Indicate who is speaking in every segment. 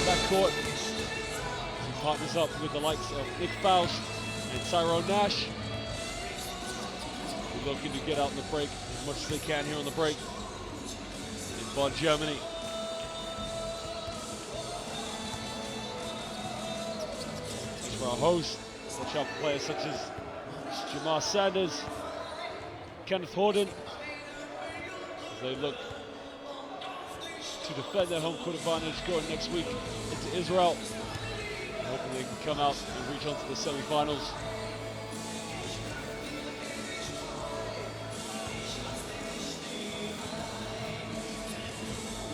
Speaker 1: Backcourt. He partners up with the likes of Nick Fausch and Ironi Nahariya. We're looking to get out in the break as much as they can here on the break in Bonn, Germany. As for our host, watch out for players such as Jamar Sanders, Kenneth Horden, as they look to defend their home court advantage going next week into Israel. Hoping they can come out and reach on to the semi-finals.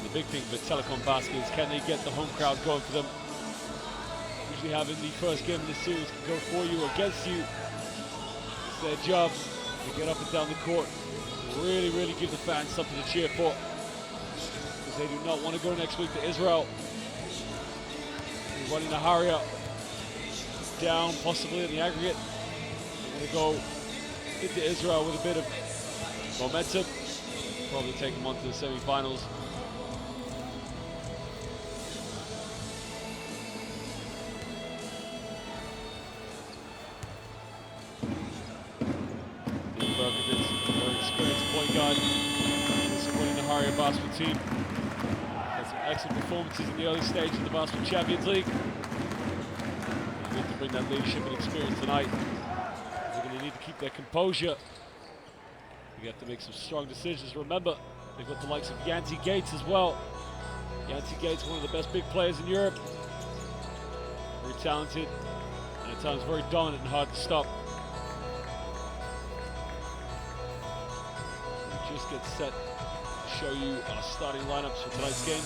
Speaker 1: The big thing for Telekom Baskets, can they get the home crowd going for them? Usually having the first game of the series can go for you or against you. It's their job to get up and down the court, really give the fans something to cheer for. They do not want to go next week to Israel. Ironi Nahariya down possibly in the aggregate. They want to go into Israel with a bit of momentum. Probably take them on to the semi-finals. Very experienced point guard. This Ironi Nahariya basketball team. Excellent performances in the early stages of the Basketball Champions League. They need to bring that leadership and experience tonight. They're going to need to keep their composure. They have to make some strong decisions. Remember, they've got the likes of Yancy Gates as well. Yancy Gates, one of the best big players in Europe. Very talented, and at times very dominant and hard to stop. We just get set show you our starting lineups for tonight's game.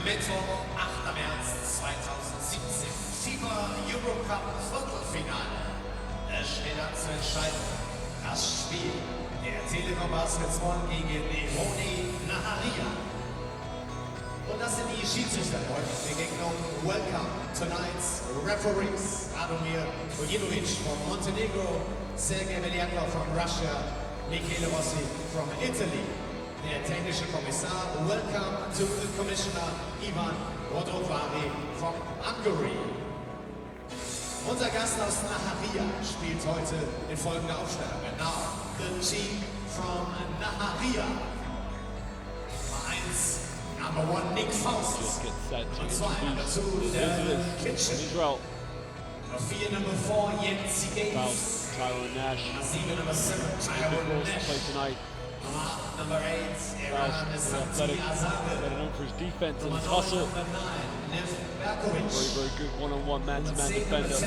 Speaker 2: Mittwoch, 8. März 2017, FIBA Europe Cup Viertelfinale. Es steht an zu entscheiden. Das Spiel der Telekom Baskets gegen Ironi Nahariya. Und das sind die Schiedsrichter der heutigen Begegnung. Welcome tonight's referees: Adomir Ujibovic from Montenegro, Sergei Belyakov from Russia, Michele Rossi from Italy. Der technische Kommissar, welcome to the Commissioner Ivan Rodovary from Hungary. Unser Gast aus Nahariya spielt heute in folgender Aufstellung. And now, the team from Nahariya. Nummer 1, Number 1, Nick Faust. Nummer 2, Number 2, Devin Kitchen. Number 4, Number 4, Yancy Gates.
Speaker 1: Ironi Nahariya.
Speaker 2: Number 7, Number 7, Ironi Nahariya. Number 8, Ironi Nahariya.
Speaker 1: Better known for his defense and his hustle. Very good one-on-one man-to-man defender.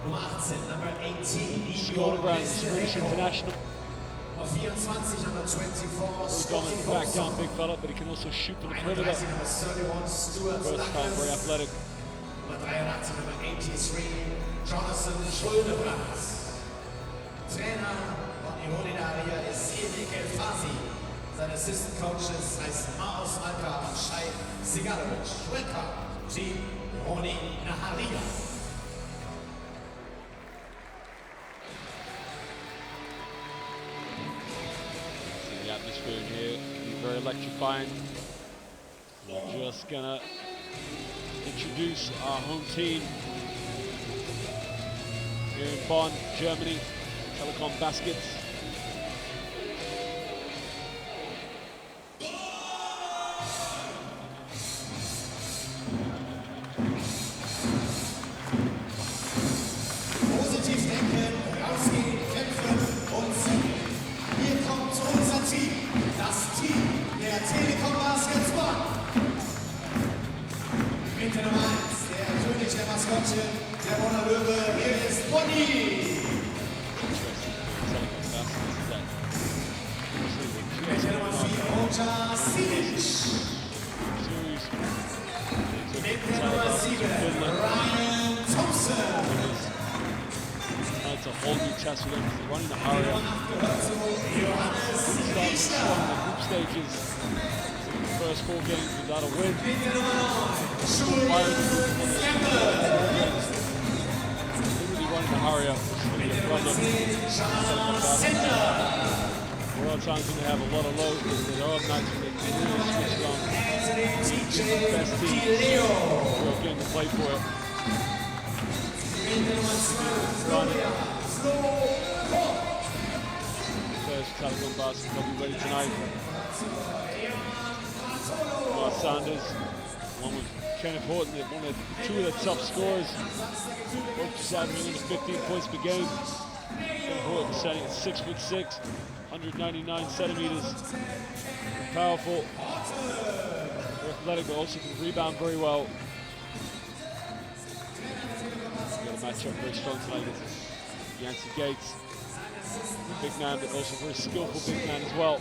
Speaker 2: Nummer 18, Number 18,
Speaker 1: Swedish international.
Speaker 2: Number 24, Number 24,
Speaker 1: Dominant back down big fella, but he can also shoot from the perimeter. Versatile, very athletic.
Speaker 2: Number 83, Number 83, Jonathan Schuldebrand. Trainer von Ironi Nahariya ist Erik El-Fazi. Sein Assistant Coaches heißen Maus Alka und Shai Sigalovic. Welcome, Team Ironi Nahariya.
Speaker 1: The atmosphere in here can be very electrifying. We're just gonna introduce our home team here in Bonn, Germany. Telekom Baskets.
Speaker 2: Positiv denken, rausgehen, kämpfen und siegen. Hier kommt unser Team, das Team der Telekom Baskets Bonn. Mit der Nummer 1, der König der Maskottchen, der Bonner Löwe, hier ist Bonnie.
Speaker 1: whole new test for them. Ironi Nahariya started strong in the group stages. In the first 4 games without a win. Fired the group on the games. Literally Ironi Nahariya, which is going to be a problem. There are times when they have a lot of lows, but there are nights when they can really switch it on. The best team. Real game to play for it. First Telekom Baskets will be ready tonight. Mark Sanders, along with Kenneth Horton, one of two of the top scorers. Both just averaging under 15 points per game. Kenneth Horton standing at 6'6", 199 centimeters. Powerful, very athletic, but also can rebound very well. Matchup very strong tonight against Yancey Gates. A big man, but also very skillful big man as well.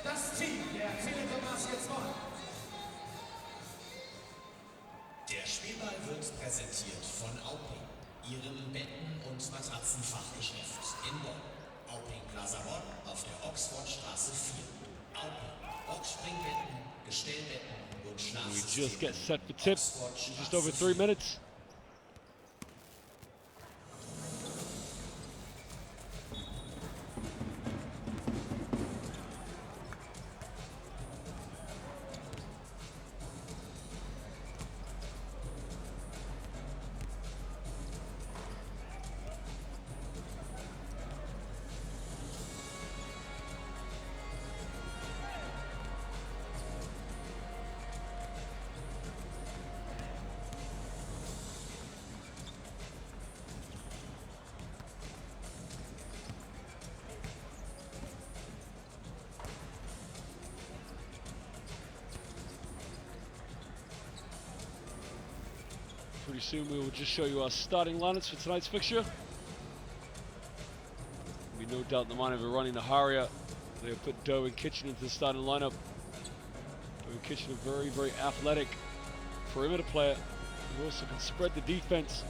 Speaker 2: Das Team der Telekom Baskets. Der Spielball wird präsentiert von Auping, Ihrem Betten- und Matratzenfachgeschäft in Bonn. Auping Plaza Bonn auf der Oxfordstraße 4. Auping, Boxspringbetten, Gestellbetten und Schlafsysteme.
Speaker 1: We just get set for tip. Just over 3 minutes. Pretty soon we will just show you our starting lineups for tonight's fixture. There'll be no doubt in the mind of Ironi Nahariya. They'll put Derwin Kitchen into the starting lineup. Derwin Kitchen, a very, very athletic perimeter player who also can spread the defense.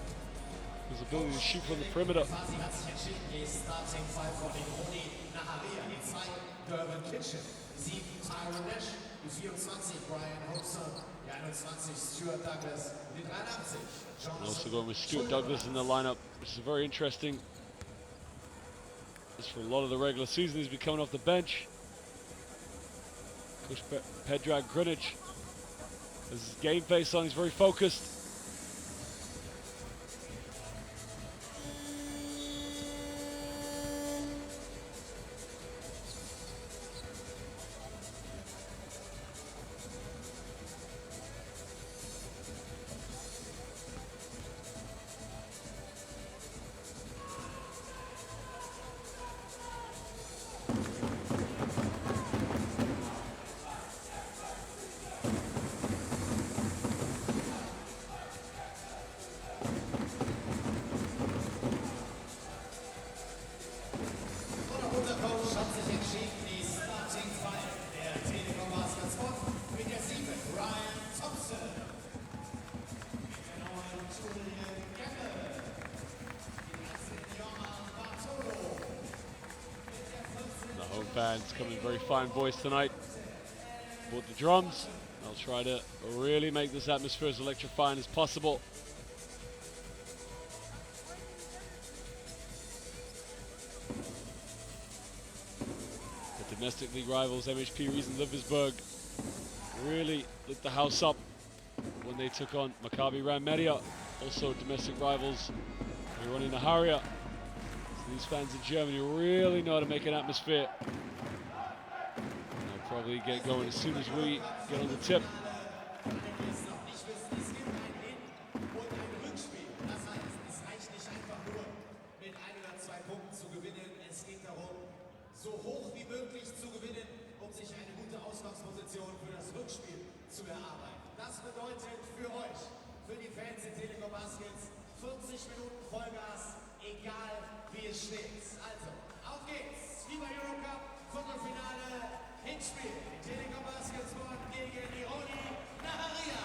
Speaker 1: His ability to shoot from the perimeter. Also going with Stuart Douglas in the lineup, which is very interesting. Just for a lot of the regular season, he's been coming off the bench. Coach Predrag Grinic has his game face on, he's very focused. Band's coming very fine voice tonight. Bought the drums. They'll try to really make this atmosphere as electrifying as possible. The domestic league rivals MHP Rees and Liversburg really lit the house up when they took on Maccabi Ran-Media. Also domestic rivals Ironi Nahariya. So these fans in Germany really know how to make an atmosphere. They'll probably get going as soon as we get on the tip.
Speaker 2: so hoch wie möglich zu gewinnen, sich eine gute Ausgangsposition für das Rückspiel zu erarbeiten. Das bedeutet für euch, für die Fans in Telekom Baskets, 40 Minuten Vollgas, egal wie es steht. Also, auf geht's. FIBA Europe Cup, Viertelfinale, Hinspiel. Die Telekom Baskets gegen Ironi Nahariya.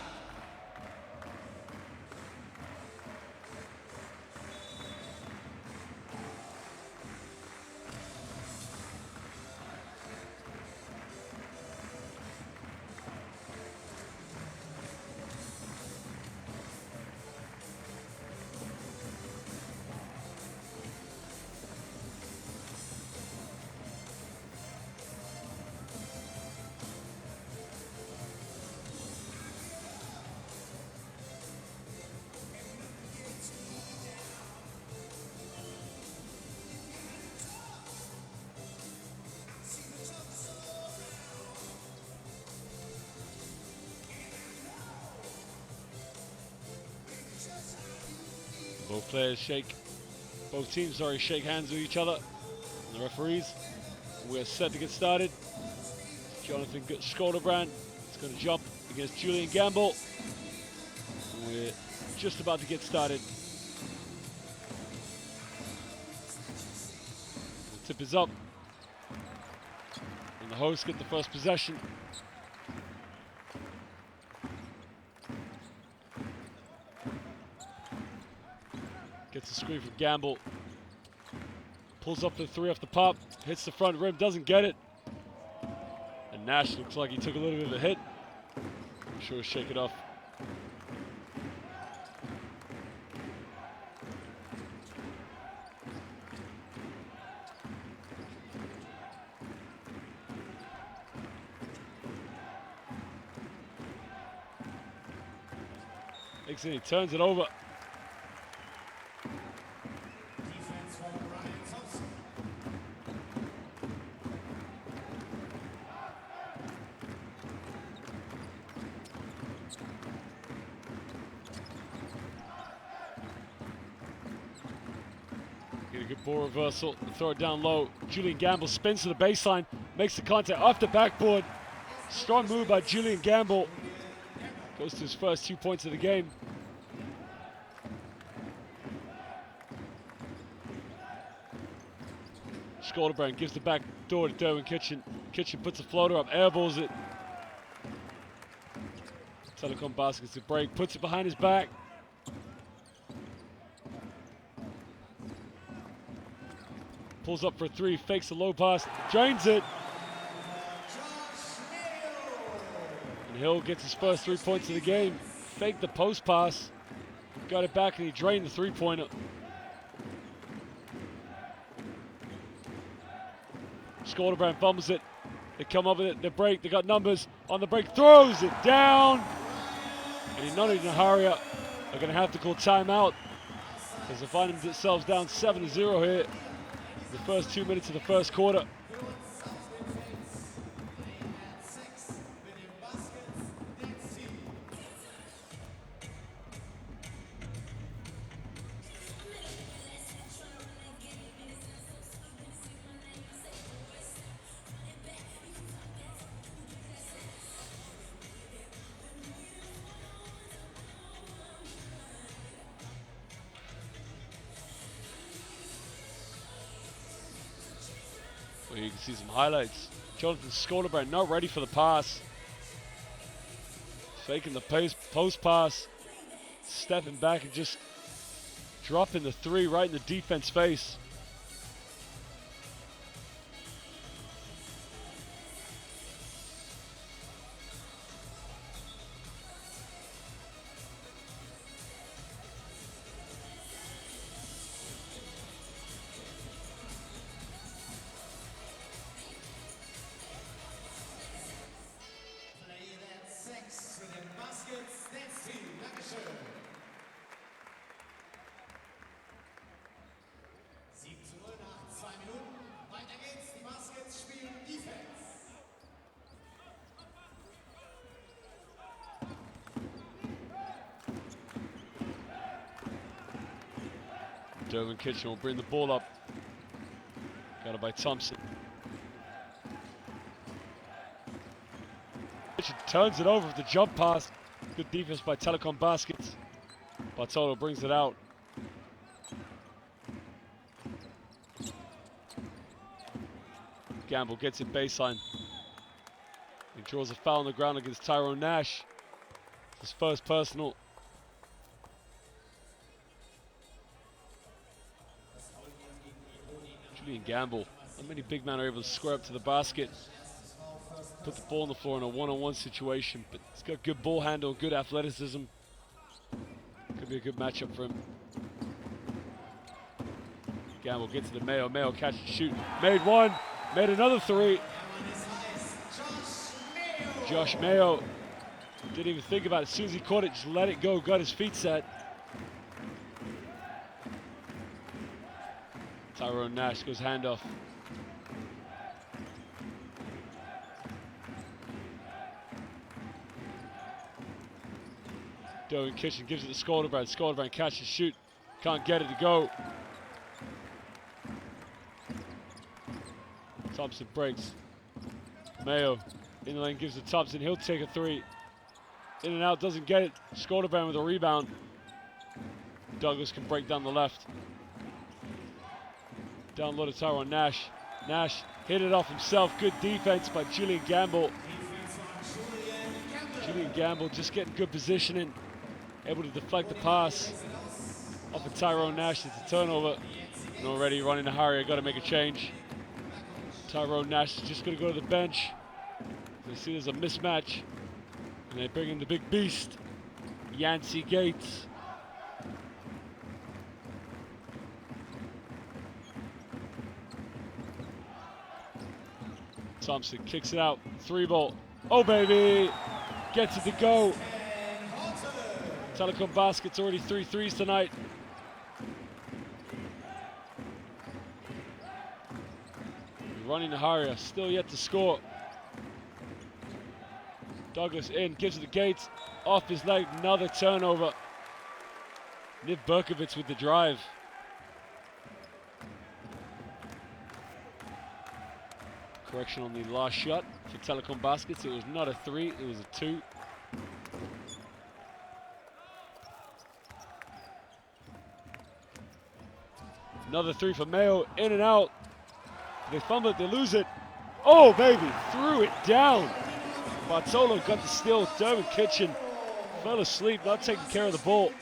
Speaker 1: Both teams shake hands with each other, and the referees. We're set to get started. Jonathan Skolderbrand is going to jump against Julian Gamble. We're just about to get started. The tip is up, and the hosts get the first possession. Gets a screen from Gamble. Pulls up the three off the pop. Hits the front rim. Doesn't get it. And Nash looks like he took a little bit of a hit. I'm sure he'll shake it off. Next thing, he turns it over. Get a good ball reversal, throw it down low. Julian Gamble spins to the baseline, makes the contact off the backboard. Strong move by Julian Gamble. Goes to his first 2 points of the game. Skolderbrand gives the back door to Derwin Kitchen. Kitchen puts a floater up, airballs it. Telekom Baskets to break, puts it behind his back. Pulls up for a three, fakes a low pass, drains it. And Hill gets his first 3 points of the game. Faked the post pass, got it back, and he drained the three-pointer. Skolderbrand fumbles it. They come up with it, they break, they got numbers on the break, throws it down. And Ironi Nahariya are going to have to call timeout as they find themselves down 7-0 here. The first 2 minutes of the first quarter. Well, you can see some highlights. Jonathan Skolderbrand not ready for the pass. Faking the post pass. Stepping back and just dropping the three right in the defense face. Derwin Kitchen will bring the ball up. Got it by Thompson. Kitchen turns it over with the jump pass. Good defense by Telekom Baskets. Bartolo brings it out. Gamble gets it baseline. He draws a foul on the ground against Tyrone Nash. His first personal. Julian Gamble. Not many big men are able to square up to the basket, put the ball on the floor in a one-on-one situation, but he's got good ball handle, good athleticism. Could be a good matchup for him. Gamble gets to the Mayo. Mayo catch and shoot. Made one. Made another three. Josh Mayo didn't even think about it. As soon as he caught it, just let it go. Got his feet set. Tyrone Nash goes handoff. Derwin Kitchen gives it to Skolderbrand. Skolderbrand catch and shoot. Can't get it to go. Thompson breaks. Mayo in the lane gives it to Thompson. He'll take a three. In and out, doesn't get it. Skolderbrand with a rebound. Douglas can break down the left. Down low to Tyrone Nash. Nash hit it off himself. Good defense by Julian Gamble. Julian Gamble just getting good positioning. Able to deflect the pass off of Tyrone Nash. It's a turnover. And already Ironi Nahariya got to make a change. Tyrone Nash is just going to go to the bench. They see there's a mismatch. And they bring in the big beast, Yancey Gates. Thompson kicks it out. 3-ball. Oh, baby. Gets it to go. Telekom Baskets already 3 threes tonight. Ironi Nahariya still yet to score. Douglas in, gives it to Gates. Off his leg, another turnover. Niv Berkovitz with the drive. Correction on the last shot for Telekom Baskets. It was not a 3, it was a 2. Another 3 for Mayo, in and out. They fumble it, they lose it. Oh, baby, threw it down. Bartolo got the steal. Derwin Kitchen fell asleep, not taking care of the ball.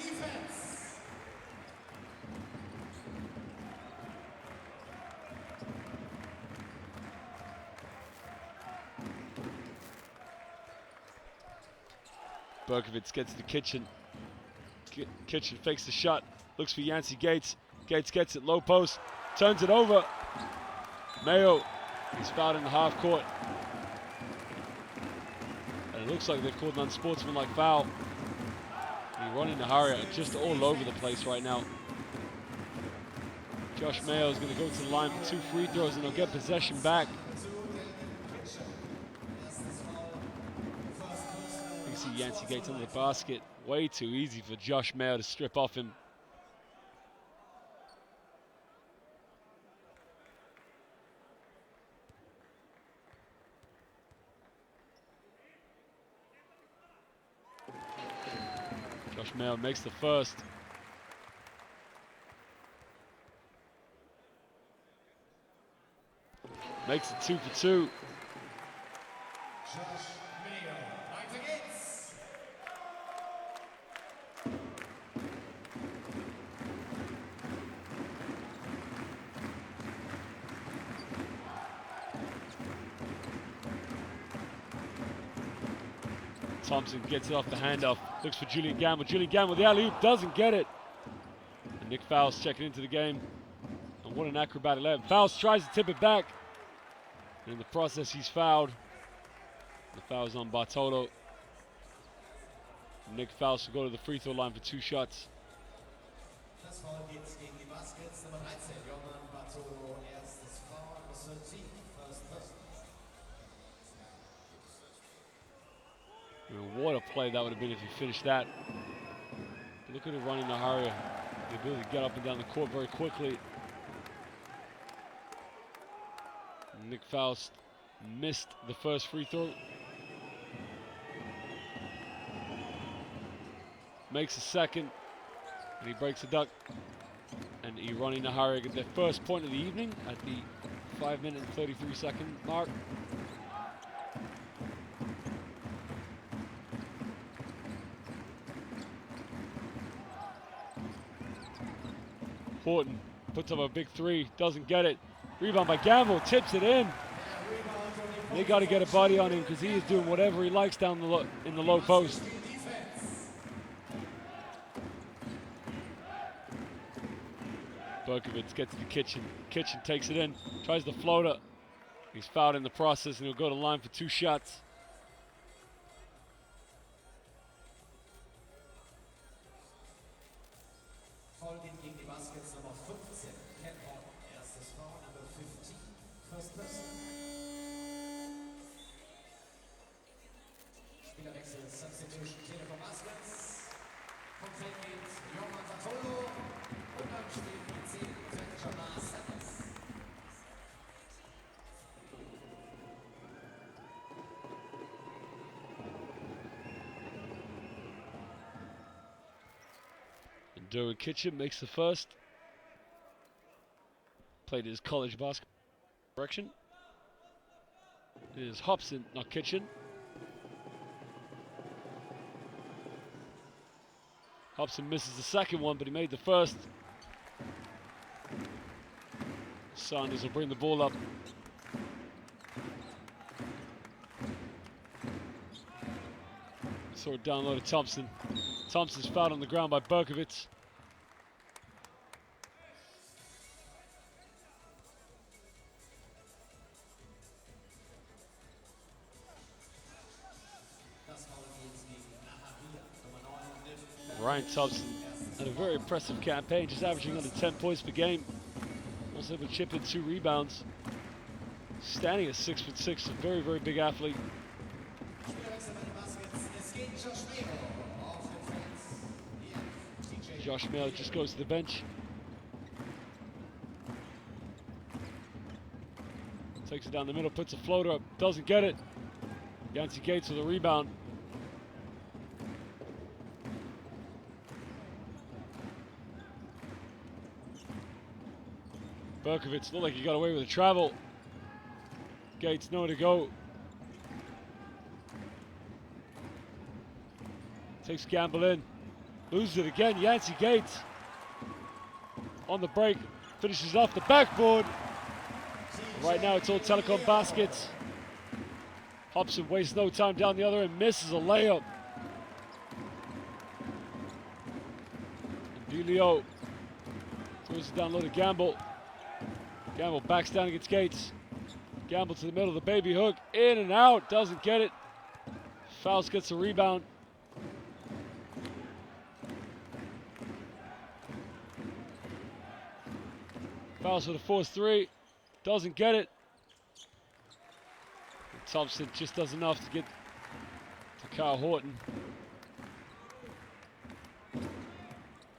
Speaker 1: Berkovitz gets to Kitchen. Kitchen fakes the shot, looks for Yancey Gates. Gates gets it, low post, turns it over. Mayo, he's fouled in the half court. And it looks like they've called an unsportsmanlike foul. Ironi Nahariya just all over the place right now. Josh Mayo is going to go to the line for 2 free throws and they'll get possession back. You can see Yancey Gates under the basket. Way too easy for Josh Mayo to strip off him. Josh Mayo makes the first. Makes it 2 for 2.
Speaker 2: Josh Mayo, weiter geht's.
Speaker 1: Thompson gets it off the handoff, looks for Julian Gamble. Julian Gamble, the alley-oop, doesn't get it. And Nick Fowles checking into the game. And what an acrobatic layup. Fowles tries to tip it back. And in the process, he's fouled. The foul's on Bartolo. Nick Fowles will go to the free throw line for 2 shots.
Speaker 2: Das Foul geht gegen die Baskets, Nummer 13, Johann Bartolo, erstes Foul, das wird Team, first person.
Speaker 1: What a play that would have been if he finished that. Look at Ironi Nahariya, the ability to get up and down the court very quickly. Nick Fowles missed the first free throw. Makes a second, and he breaks a duck. And Ironi Nahariya get their first point of the evening at the 5-minute and 33-second mark. Horton puts up a big three, doesn't get it. Rebound by Gamble, tips it in. They got to get a body on him because he is doing whatever he likes down in the low post. Berkovitz gets to the kitchen. Kitchen takes it in, tries the floater. He's fouled in the process and he'll go to the line for 2 shots.
Speaker 2: Foul gegen die Baskets Nummer 15. Erstes Foul, Number 15. First person. Spielerwechsel, Substitution, Telekom Baskets. Vom Feld geht Johann Satolo. Und dann spielt die 10 Baskets.
Speaker 1: Derwin Kitchen makes the first. Played his college basketball direction. It is Hobson, not Kitchen. Hobson misses the second one, but he made the first. Sanders will bring the ball up. Saw it down low to Thompson. Thompson's fouled on the ground by Berkovitz. Ryan Thompson had a very impressive campaign, just averaging under 10 points per game. Also able to chip in 2 rebounds. Standing at 6'6", a very, very big athlete. Josh Mail just goes to the bench. Takes it down the middle, puts a floater up, doesn't get it. Yancey Gates with a rebound. Berkovitz looked like he got away with a travel. Gates nowhere to go. Takes Gamble in. Loses it again, Yancey Gates. On the break, finishes off the backboard. Right now it's all Telekom Baskets. Hobson wastes no time down the other end, misses a layup. And Delio throws it down low to Gamble. Gamble backs down against Gates. Gamble to the middle of the baby hook, in and out, doesn't get it. Fouls gets the rebound. Fouls for the force 3, doesn't get it. And Thompson just does enough to get to Kyle Horton.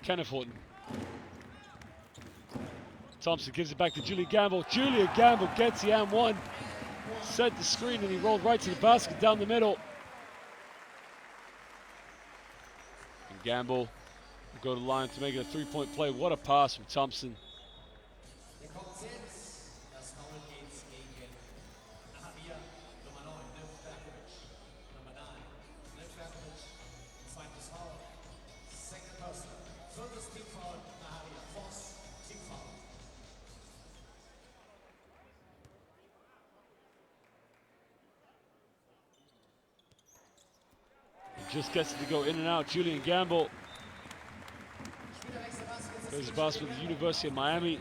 Speaker 1: Kenneth Horton. Thompson gives it back to Julian Gamble. Julian Gamble gets the and one. Set the screen and he rolled right to the basket down the middle. And Gamble will go to the line to make it a 3-point play. What a pass from Thompson.
Speaker 2: Das Foul geht gegen Nahariya, Nummer 9, Nahariya, Nummer 9, Nahariya, zweites Foul, second person, viertes Teamfoul, Nahariya, fourth Teamfoul.
Speaker 1: He just gets it to go in and out. Julian Gamble goes to basket with the University of Miami.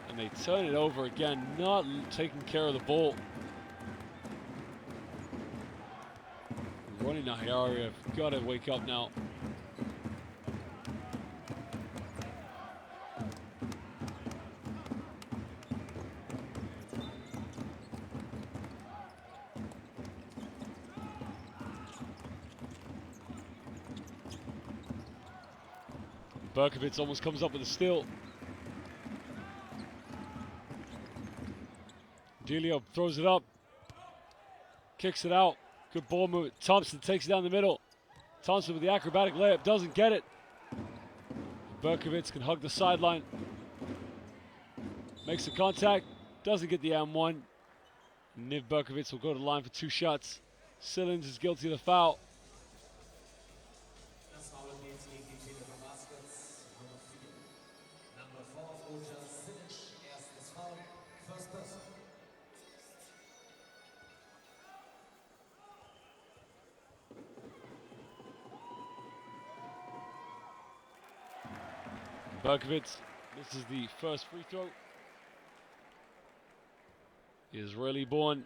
Speaker 1: And they turn it over again, not taking care of the ball. Ironi Nahariya, got to wake up now. Berkovitz almost comes up with a steal. Delio throws it up, kicks it out. Good ball movement. Thompson takes it down the middle. Thompson with the acrobatic layup, doesn't get it. Berkovitz can hug the sideline. Makes the contact, doesn't get the M1. Niv Berkovitz will go to the line for 2 shots. Sillins is guilty of the foul.
Speaker 2: Das Foul geht gegen die Telekom Baskets, Nummer 4. Number 4, Roger Silic, erstes Foul, first person.
Speaker 1: Berkovitz misses the first free throw. He is Israeli born,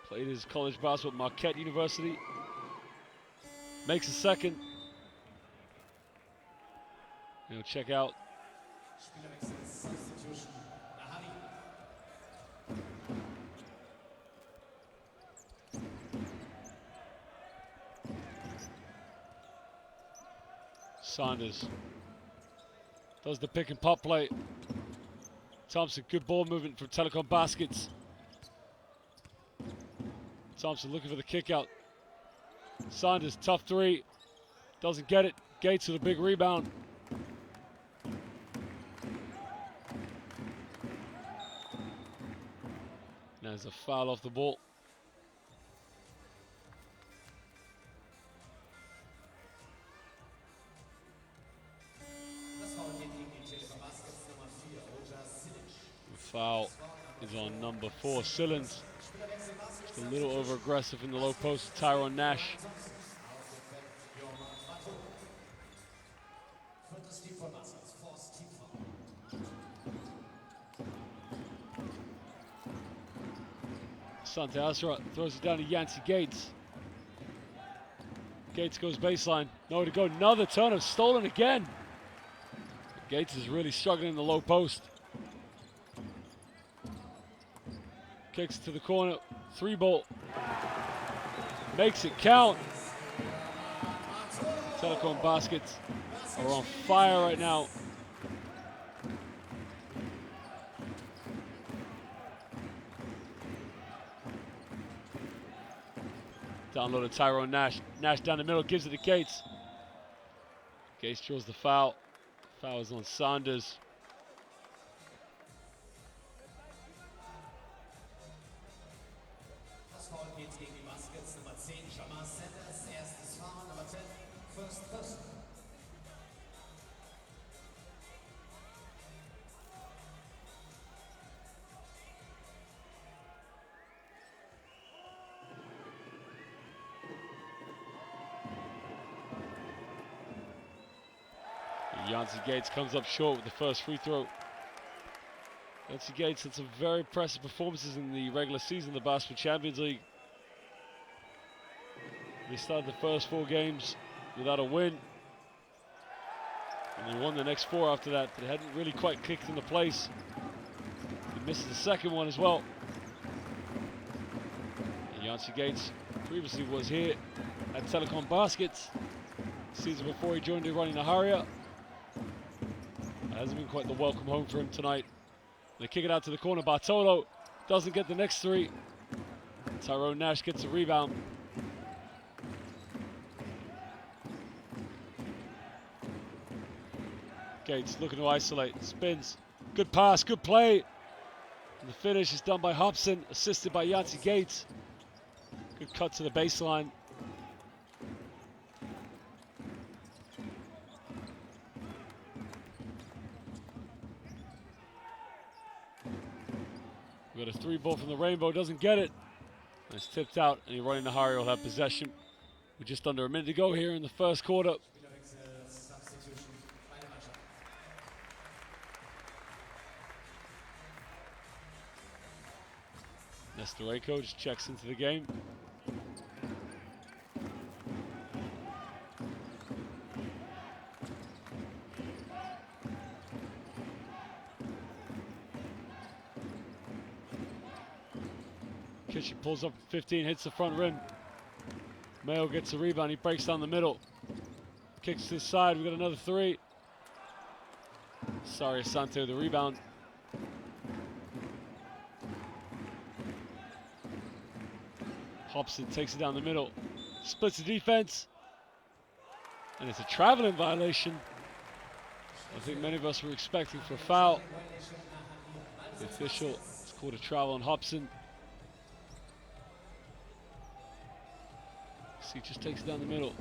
Speaker 1: played his college basketball at Marquette University. Makes a second. He'll check out.
Speaker 2: Spielerwechsel, substitution, Nahariya.
Speaker 1: Saunders does the pick and pop play. Thompson, good ball movement from Telekom Baskets. Thompson looking for the kick out. Saunders, tough 3. Doesn't get it. Gates with a big rebound. Now there's a foul off the ball.
Speaker 2: Das Foul geht gegen die Telekom Baskets, Nummer 4, Roger Silic.
Speaker 1: The foul is on number 4, Sillins. Just a little over aggressive in the low post, Tyrone Nash.
Speaker 2: Viertes Team von Baskets, fourth team foul.
Speaker 1: Sante Asra throws it down to Yancey Gates. Gates goes baseline. Nowhere to go. Another turn, stolen again. Gates is really struggling in the low post. Kicks to the corner. 3-ball. Makes it count. Telekom Baskets are on fire right now. Downloaded Tyrone Nash. Nash down the middle, gives it to Gates. Gates draws the foul. Foul is on Saunders.
Speaker 2: Das Foul geht gegen die Baskets, Nummer 10, Jamal Sanders, erstes Foul, Nummer 10, first person.
Speaker 1: Yancey Gates comes up short with the first free throw. Yancey Gates had some very impressive performances in the regular season of the Basketball Champions League. They started the first 4 games without a win. And they won the next 4 after that, but it hadn't really quite clicked into place. He misses the second one as well. And Yancey Gates previously was here at Telekom Baskets. The season before he joined Ironi Nahariya. It hasn't been quite the welcome home for him tonight. They kick it out to the corner. Bartolo doesn't get the next 3. Tyrone Nash gets a rebound. Gates looking to isolate. Spins. Good pass, good play. And the finish is done by Hobson, assisted by Yancey Gates. Good cut to the baseline. We got a 3-ball from the Rainbow, doesn't get it. And it's tipped out, and Ironi Nahariya will have possession with just under a minute to go here in the first quarter.
Speaker 2: Spielerwechsel, substitution, beide Mannschaften.
Speaker 1: Nestorenko just checks into the game. Kitchen pulls up 15, hits the front rim. Mayo gets a rebound, he breaks down the middle. Kicks to the side, we got another 3. Sorry, Asante with the rebound. Hobson takes it down the middle. Splits the defense. And it's a traveling violation. I think many of us were expecting for a foul. The official has called a travel on Hobson. See, just takes it down the middle.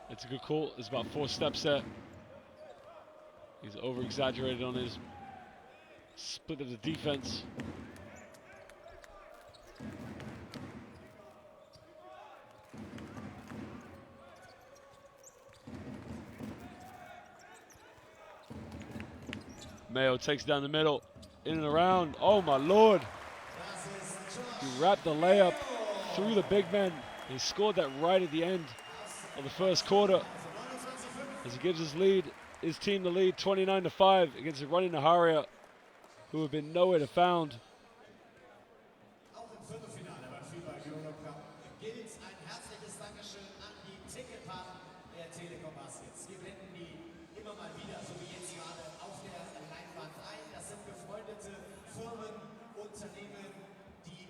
Speaker 1: It's a good call. There's about 4 steps there. He's over-exaggerated on his split of the defense. Mayo takes it down the middle, in and around. Oh my Lord. He wrapped the layup through the big men. He scored that right at the end of the first quarter as he gives his team the lead 29-5 against Ironi Nahariya, who have been nowhere to found.
Speaker 2: Auch im Viertelfinale beim FIBA Europe Cup gilt ein herzliches Dankeschön an die Ticketpartner der Telekom Baskets. Wir blenden die immer mal wieder, so wie jetzt gerade, auf der Leinwand ein. Das sind befreundete Firmen, Unternehmen, die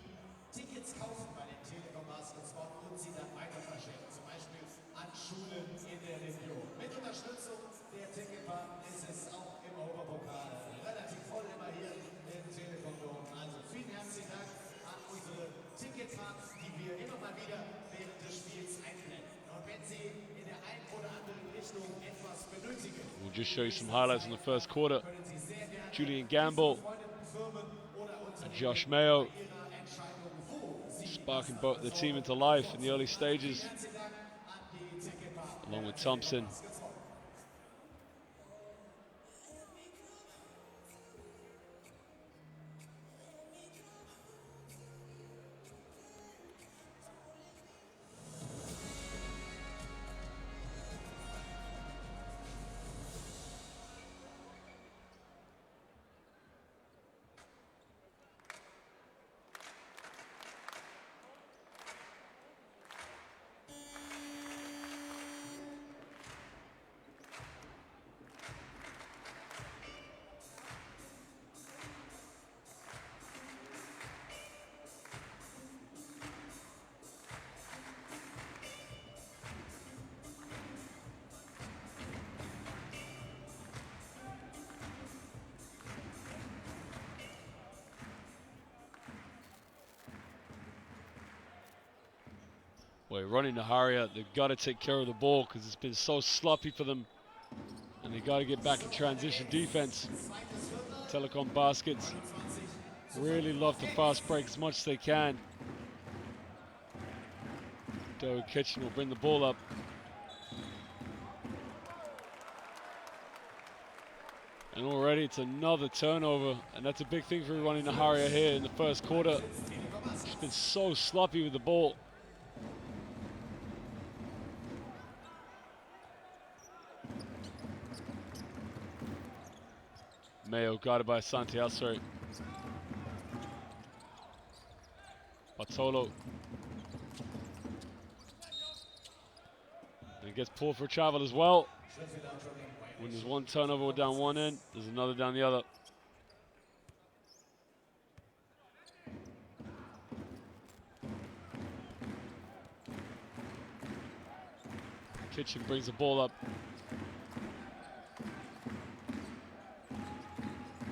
Speaker 2: Tickets kaufen bei den Telekom Baskets und sie dann weiter verschenken. Zum Beispiel an Schulen in der Region. Mit Unterstützung der Ticketpartner ist es auch im Europapokal relativ voll immer hier im Telekom Dome. Also vielen herzlichen Dank an unsere Ticketpartner, die wir immer mal wieder während des Spiels einblenden. Und wenn Sie in der einen oder anderen Richtung etwas benötigen,
Speaker 1: We'll just show you some highlights in the first quarter. Julian Gamble and Josh Mayo sparking both the team into life in the early stages, along with Thompson. Well, Ironi Nahariya, they've got to take care of the ball because it's been so sloppy for them. And they got to get back in transition defense. Telekom Baskets really love to fast break as much as they can. Doe Kitchen will bring the ball up. And already it's another turnover. And that's a big thing for Ironi Nahariya here in the first quarter. She's been so sloppy with the ball. Mayo guarded by Santi Alsari. Bartolo. And gets pulled for travel as well. When there's one turnover down one end, there's another down the other. Kitchen brings the ball up.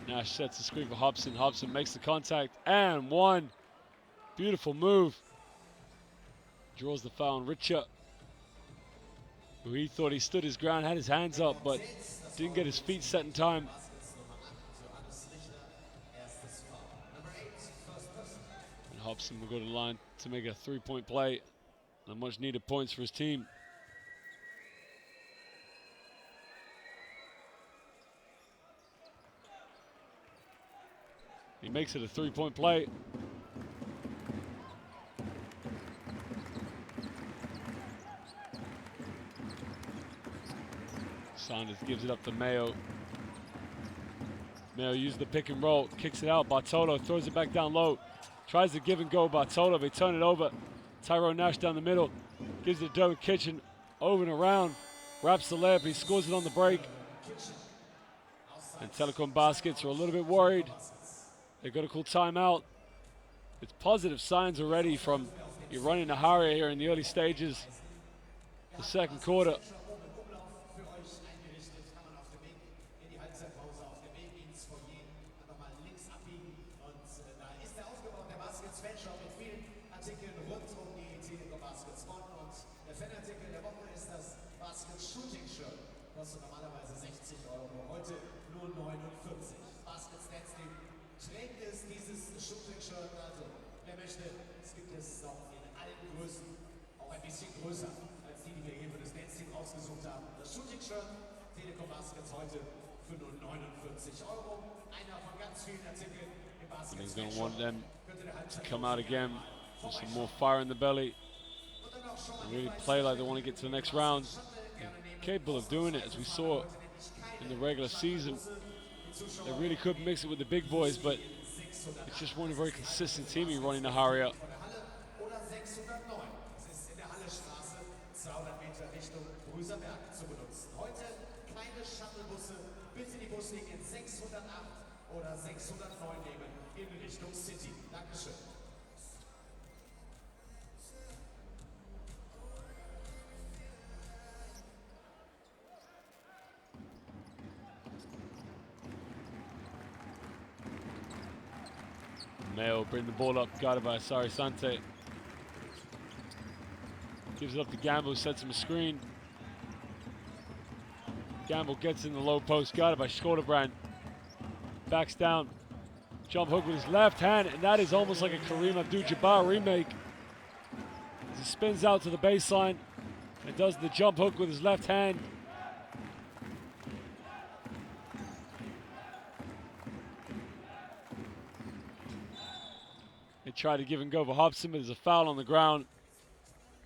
Speaker 1: Nash sets the screen for Hobson. Hobson makes the contact and one. Beautiful move. Draws the foul on Richa, who he thought he stood his ground, had his hands up, but didn't get his feet set in time. And Hobson will go to the line to make a three-point play. And much needed points for his team. He makes it a three-point play. Sanders gives it up to Mayo. Mayo uses the pick and roll, kicks it out. Bartolo throws it back down low. Tries to give and go. Bartolo, they turn it over. Tyrone Nash down the middle. Gives it to Doe Kitchen. Over and around. Wraps the layup. He scores it on the break. And Telekom Baskets are a little bit worried. They've got to call timeout. It's positive signs already from Ironi Nahariya here in the early stages. The second quarter.
Speaker 2: Baskets Shooting Shirt. Kostet normalerweise 60 Euro, heute nur 49. Baskets Dance Team trägt es, dieses Shooting Shirt. Also, wer möchte, es gibt es auch in allen Größen, auch ein bisschen größer als die wir hier für das Dance Team ausgesucht haben. Das Shooting Shirt, Telekom Baskets heute für nur 49 Euro. Einer von ganz vielen Artikeln im Baskets.
Speaker 1: And he's going to want them to come out again with some more fire in the belly and really play like they want to get to the next round. They're capable of doing it, as we saw in the regular season. They really could mix it with the big boys, but it's just one very consistent team, Ironi Nahariya.
Speaker 2: Heute kleine Shuttlebusse, bitte die Buslinien 608 oder 609 nehmen in Richtung City. Dankeschön.
Speaker 1: Mayo bring the ball up, guarded by Sari Sante. Gives it up to Gamble, sets him a screen. Gamble gets in the low post, guarded by Skodebrand. Backs down, jump hook with his left hand, and that is almost like a Kareem Abdul-Jabbar remake. As he spins out to the baseline and does the jump hook with his left hand. They try to give and go for Hobson, but there's a foul on the ground.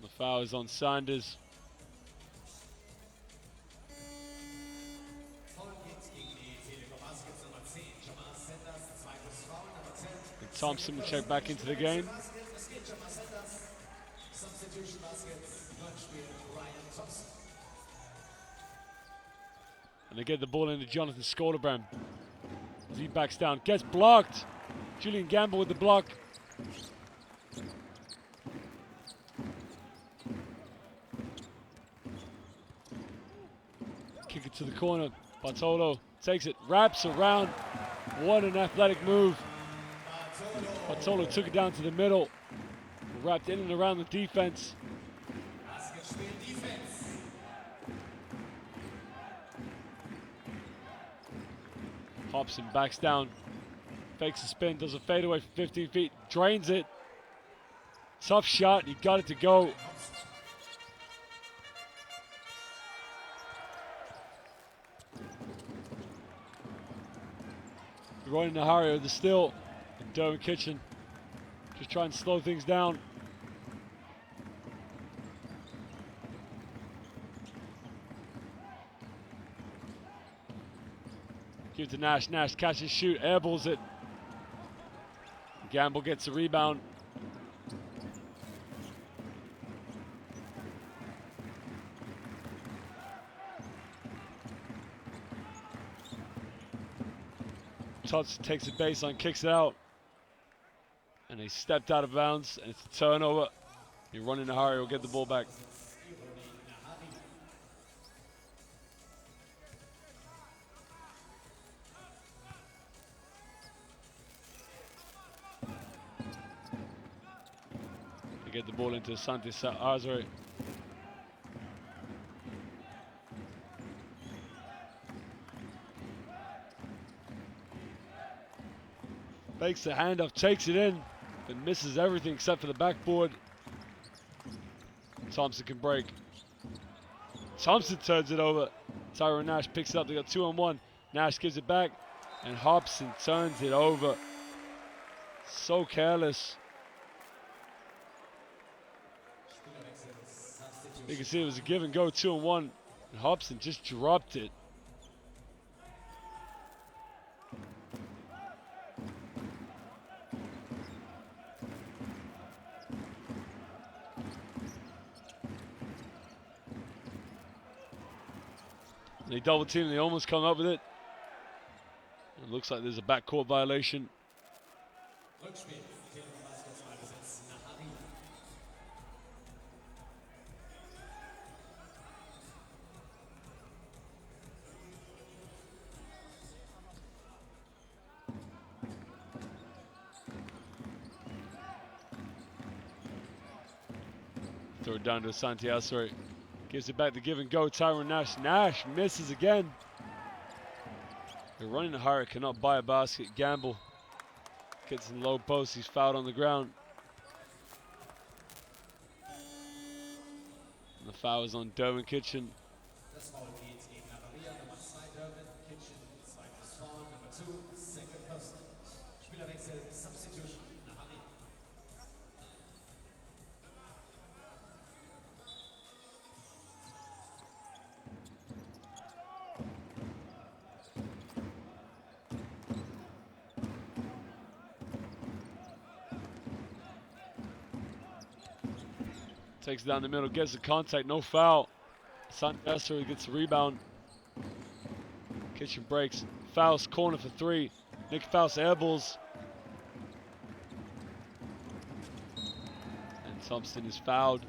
Speaker 1: The foul is on Sanders. And Thompson will check back into the game. And they get the ball into Jonathan Skodebrand. As he backs down, gets blocked. Julian Gamble with the block. Kick it to the corner. Bartolo takes it, wraps around. What an athletic move. Bartolo took it down to the middle. Wrapped in and around the defense. Hobson backs down. Fakes a spin, does a fadeaway from 15 feet. Drains it. Tough shot, he got it to go. Ironi Nahariya with the steal. And Derwin Kitchen just trying to slow things down. Give it to Nash. Nash catches, shoot, airballs it. Gamble gets the rebound. Tots takes the baseline, kicks it out. And they stepped out of bounds, and it's a turnover. Ironi Nahariya will get the ball back. They get the ball into Santi Azari. Fakes the handoff, takes it in, but misses everything except for the backboard. Thompson can break. Thompson turns it over. Tyrone Nash picks it up. They got 2-on-1. Nash gives it back, and Hobson turns it over. So careless. You can see it was a give and go, 2-on-1, and Hobson just dropped it. They double team, they almost come up with it. It looks like there's a backcourt violation. Throw it down to Santi Azari. Gives it back to give and go. Tyron Nash. Nash misses again. Ironi Nahariya cannot buy a basket. Gamble gets in low post. He's fouled on the ground. And the foul is on Derwin Kitchen.
Speaker 2: Das Foul geht gegen Nahariya, Nummer 2 Derwin Kitchen, zweites Foul, Nummer 2, second post. Spielerwechsel, Substitution, Nahariya.
Speaker 1: Takes it down the middle, gets the contact, no foul. Santiago gets the rebound. Kitchen breaks. Faust corner for 3. Nick Faust airballs. And Thompson is fouled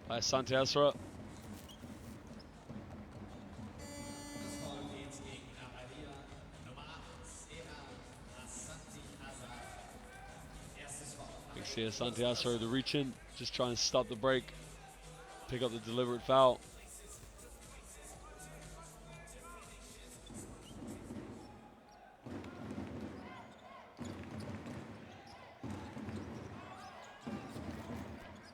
Speaker 1: by Santiago.
Speaker 2: Das Foul geht gegen Nahariya, Nummer 8, erstes Foul.
Speaker 1: You see Santiago to reach in, just trying to stop the break, pick up the deliberate foul.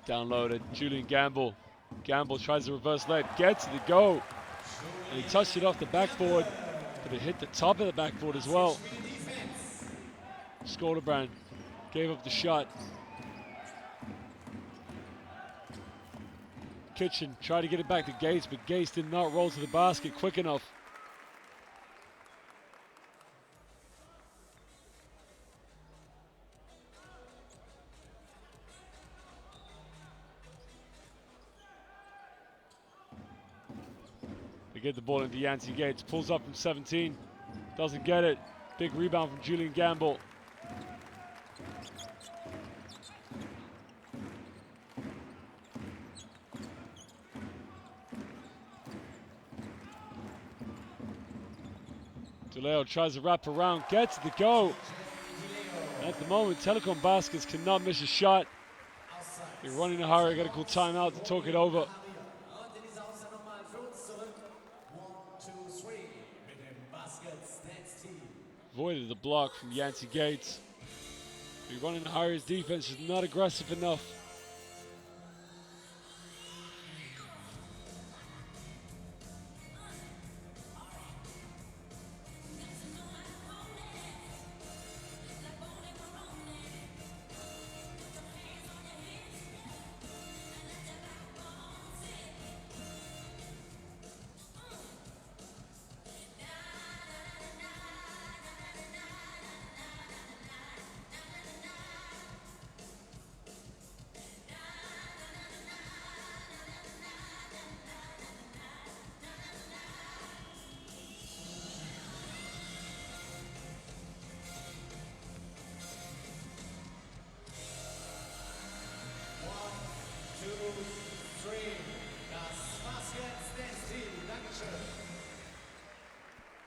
Speaker 1: Down low to Julian Gamble. Gamble tries to reverse leg, gets it to go. And he touched it off the backboard, but it hit the top of the backboard as well. Skolderbrand gave up the shot. Kitchen tried to get it back to Gates, but Gates did not roll to the basket quick enough. They get the ball into Yancey Gates, pulls up from 17, doesn't get it. Big rebound from Julian Gamble. DeLeo tries to wrap around, gets the go. At the moment, Telekom Baskets cannot miss a shot. Ironi Nahariya got a cool timeout to talk it over. Avoided the block from Yancey Gates. Ironi Nahariya's defense is not aggressive enough.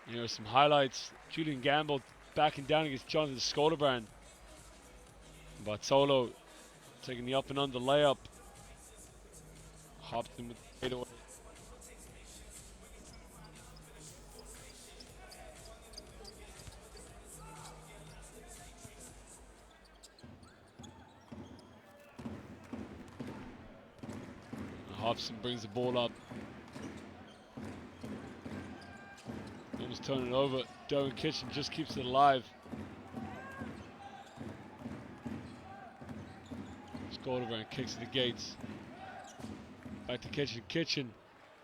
Speaker 1: Here are some highlights. Julian Gamble backing down against Jonathan Skolderbrand. Bartolo taking the up and under layup. Hopton with the fadeaway. Hobson brings the ball up. Almost turning it over. Derwin Kitchen just keeps it alive. Skolderbrand kicks to the Gates. Back to Kitchen. Kitchen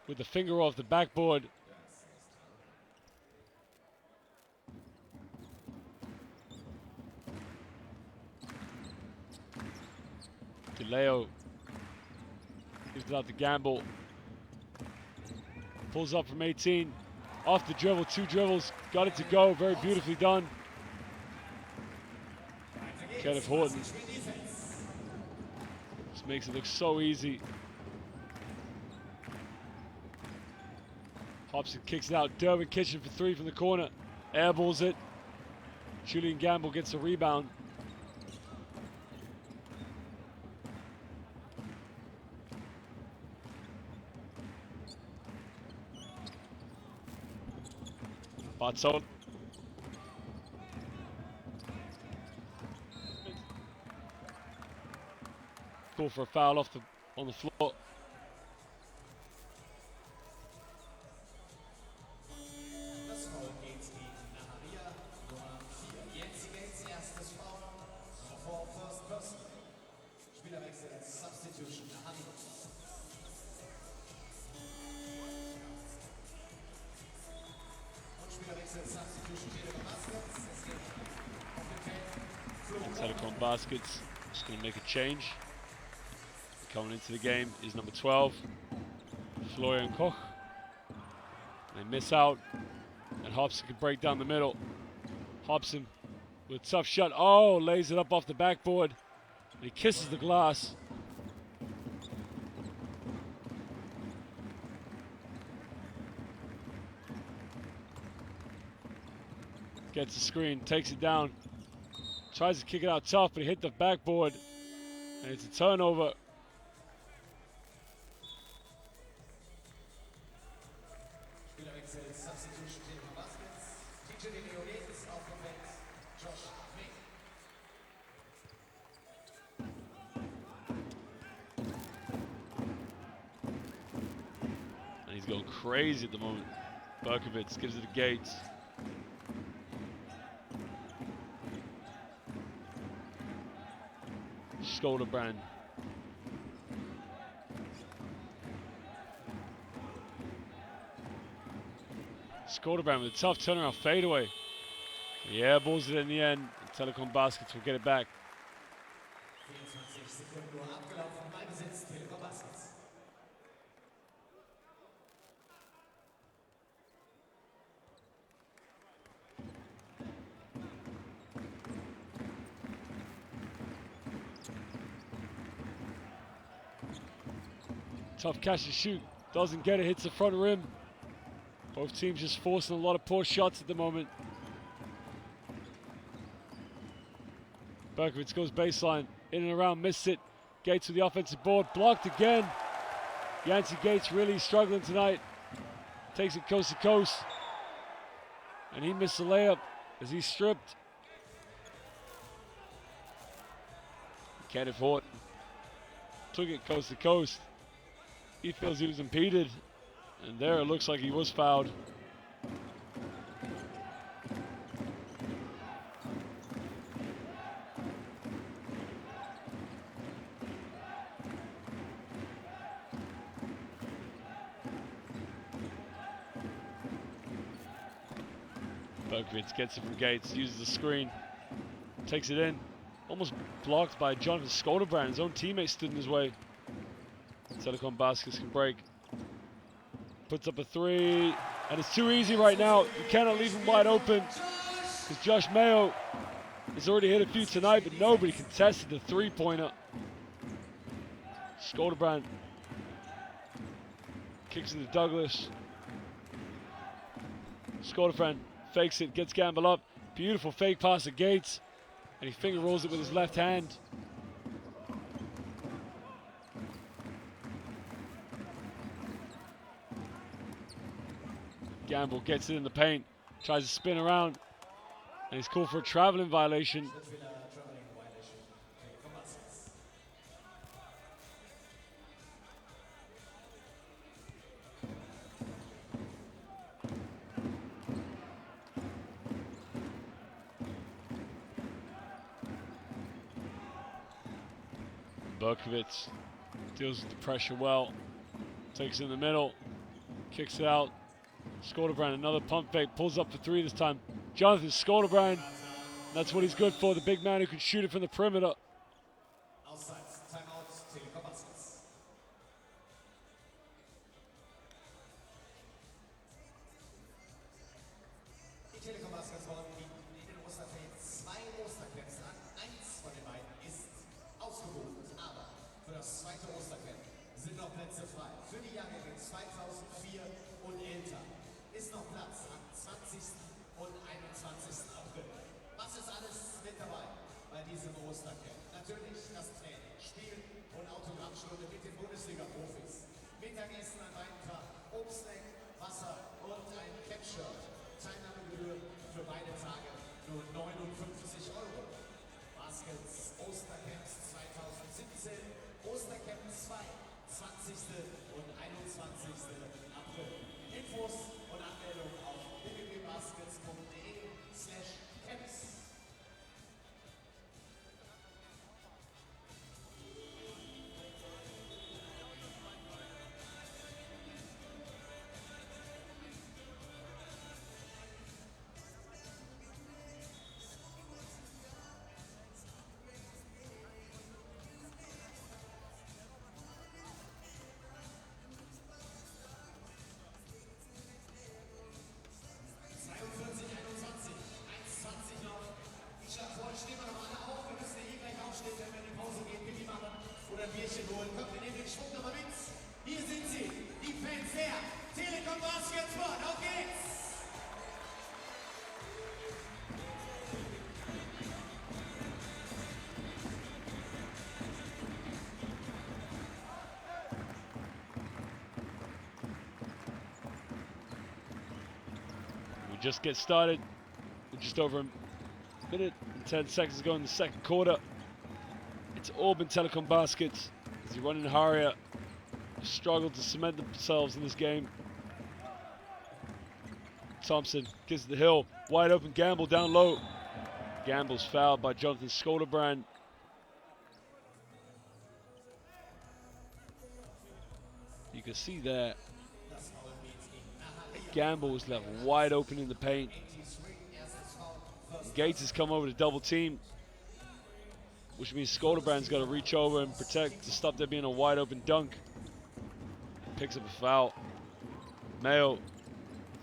Speaker 1: with the finger off the backboard. DeLeo gives it out to Gamble. Pulls up from 18. Off the dribble, 2 dribbles. Got it to go. Very beautifully done. Kenneth Horton just makes it look so easy. Hobson kicks it out. Derwin Kitchen for 3 from the corner. Airballs it. Julian Gamble gets a rebound. Bartol. Call for a foul on the floor.
Speaker 2: Das Foul geht gegen Nahariya, Nummer 4. Jetzt Gates erstes Foul, vor First Person. Spielerwechsel als Substitution Nahariya. Und Spielerwechsel als Substitution Telekom Baskets. Es geht auf den Feld.
Speaker 1: Telekom Baskets just going to make a change. Coming into the game is number 12, Florian Koch. They miss out, and Hobson can break down the middle. Hobson with a tough shot. Oh, lays it up off the backboard. And he kisses the glass. Gets the screen, takes it down. Tries to kick it out tough, but he hit the backboard. And it's a turnover.
Speaker 2: Substitution Telekom Baskets. Ironi ist auf dem Feld. Josh May.
Speaker 1: And he's going crazy at the moment. Berkovitz gives it to Gates. Skolderbrand. Skolderbrand with a tough turnaround fadeaway. Yeah, balls it in the end. Telekom Baskets will get it back.
Speaker 2: 24 Sekunden nur abgelaufen, Ballbesitz Telekom Baskets.
Speaker 1: Tough catch to shoot. Doesn't get it, hits the front rim. Both teams just forcing a lot of poor shots at the moment. Berkovitz goes baseline, in and around, missed it. Gates with the offensive board, blocked again. Yancey Gates really struggling tonight. Takes it coast to coast. And he missed the layup as he stripped. Kenneth Horton took it coast to coast. He feels he was impeded. And there it looks like he was fouled. Berkovitz gets it from Gates, uses the screen, takes it in. Almost blocked by Jonathan Skolderbrand. His own teammate stood in his way. Telekom Baskets can break. Puts up a three, and it's too easy right now. You cannot leave him wide open, because Josh Mayo has already hit a few tonight, but nobody contested the three-pointer. Skolderbrand kicks into Douglas. Skolderbrand fakes it, gets Gamble up. Beautiful fake pass to Gates, and he finger rolls it with his left hand. Gamble gets it in the paint, tries to spin around, and he's called for a traveling violation. Berkovitz deals with the pressure well, takes it in the middle, kicks it out. Skolderbrand, another pump fake, pulls up for three this time. Jonathan Skolderbrand, that's what he's good for, the big man who can shoot it from the perimeter.
Speaker 2: Ausseits, Timeout, Telekom Baskets. Die Telekom Baskets bieten in den Osterferien 2 Ostercamps an. Eins von den beiden ist ausgebucht, aber für das zweite Ostercamp sind noch Plätze frei. Für die Jahrgänge 2004 und älter ist noch Platz am 20. und 21. April. Was ist alles mit dabei bei diesem Ostercamp? Natürlich das Training, Spiel und Autogrammstunde mit den Bundesliga-Profis. Mittagessen an beiden Tagen, Obstleck, Wasser und ein Cap-Shirt. Teilnahme
Speaker 1: just get started. We're just over a minute and 10 seconds ago in the second quarter. It's all been Telekom Baskets as Ironi Nahariya struggled to cement themselves in this game. Thompson gives it the hill, wide open Gamble down low. Gamble's fouled by Jonathan Skodebrand. You can see there, Gamble was left wide open in the paint. Gates has come over to double team, which means Skodebrand's got to reach over and protect to stop there being a wide open dunk. Picks up a foul. Mayo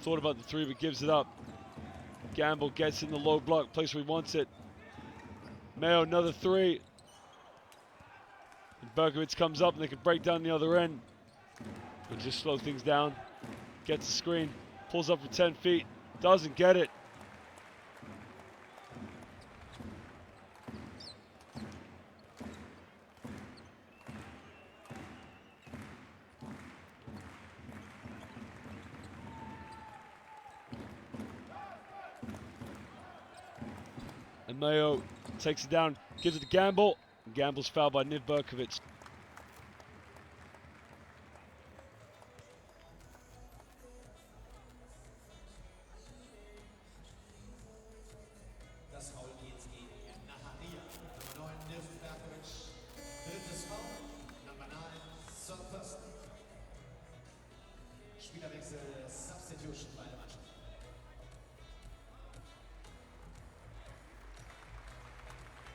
Speaker 1: thought about the three but gives it up. Gamble gets in the low block, place where he wants it. Mayo, another three. And Berkowitz comes up and they can break down the other end. But just slow things down. Gets the screen, pulls up for 10 feet, doesn't get it. And Mayo takes it down, gives it to Gamble. And Gamble's fouled by Niv Berkowitz.
Speaker 2: Das Foul geht gegen Nahariya. Nummer 9, Niv Berkowitz. Drittes Foul, Nummer 9, Third Person. Spielerwechsel, Substitution bei der Mannschaft.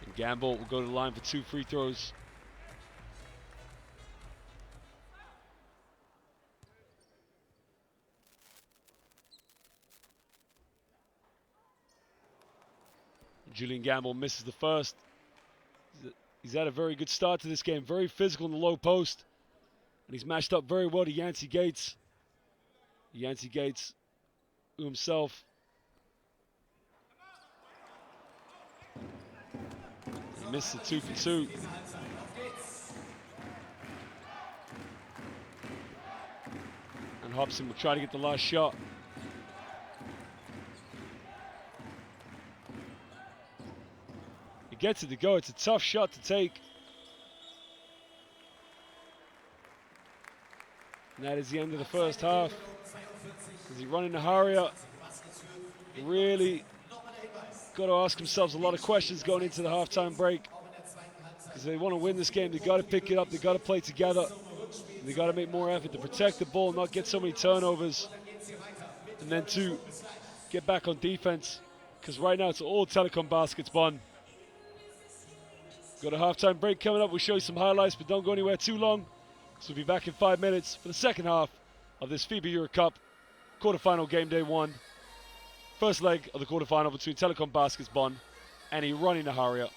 Speaker 1: And Gamble will go to the line for 2 free throws. Julian Gamble misses the first. He's had a very good start to this game. Very physical in the low post. And he's matched up very well to Yancey Gates. Yancey Gates himself. He missed the 2 for 2. And Hobson will try to get the last shot. He gets it to go. It's a tough shot to take. And that is the end of the first half. As Ironi Nahariya really got to ask themselves a lot of questions going into the halftime break. Because they want to win this game, they got to pick it up, they got to play together. They got to make more effort to protect the ball, not get so many turnovers. And then to get back on defense. Because right now it's all Telekom Baskets, Bon. Got a halftime break coming up. We'll show you some highlights, but don't go anywhere too long. So we'll be back in 5 minutes for the second half of this FIBA Europe Cup quarterfinal game day 1. First leg of the quarterfinal between Telekom Baskets Bonn and Ironi Nahariya.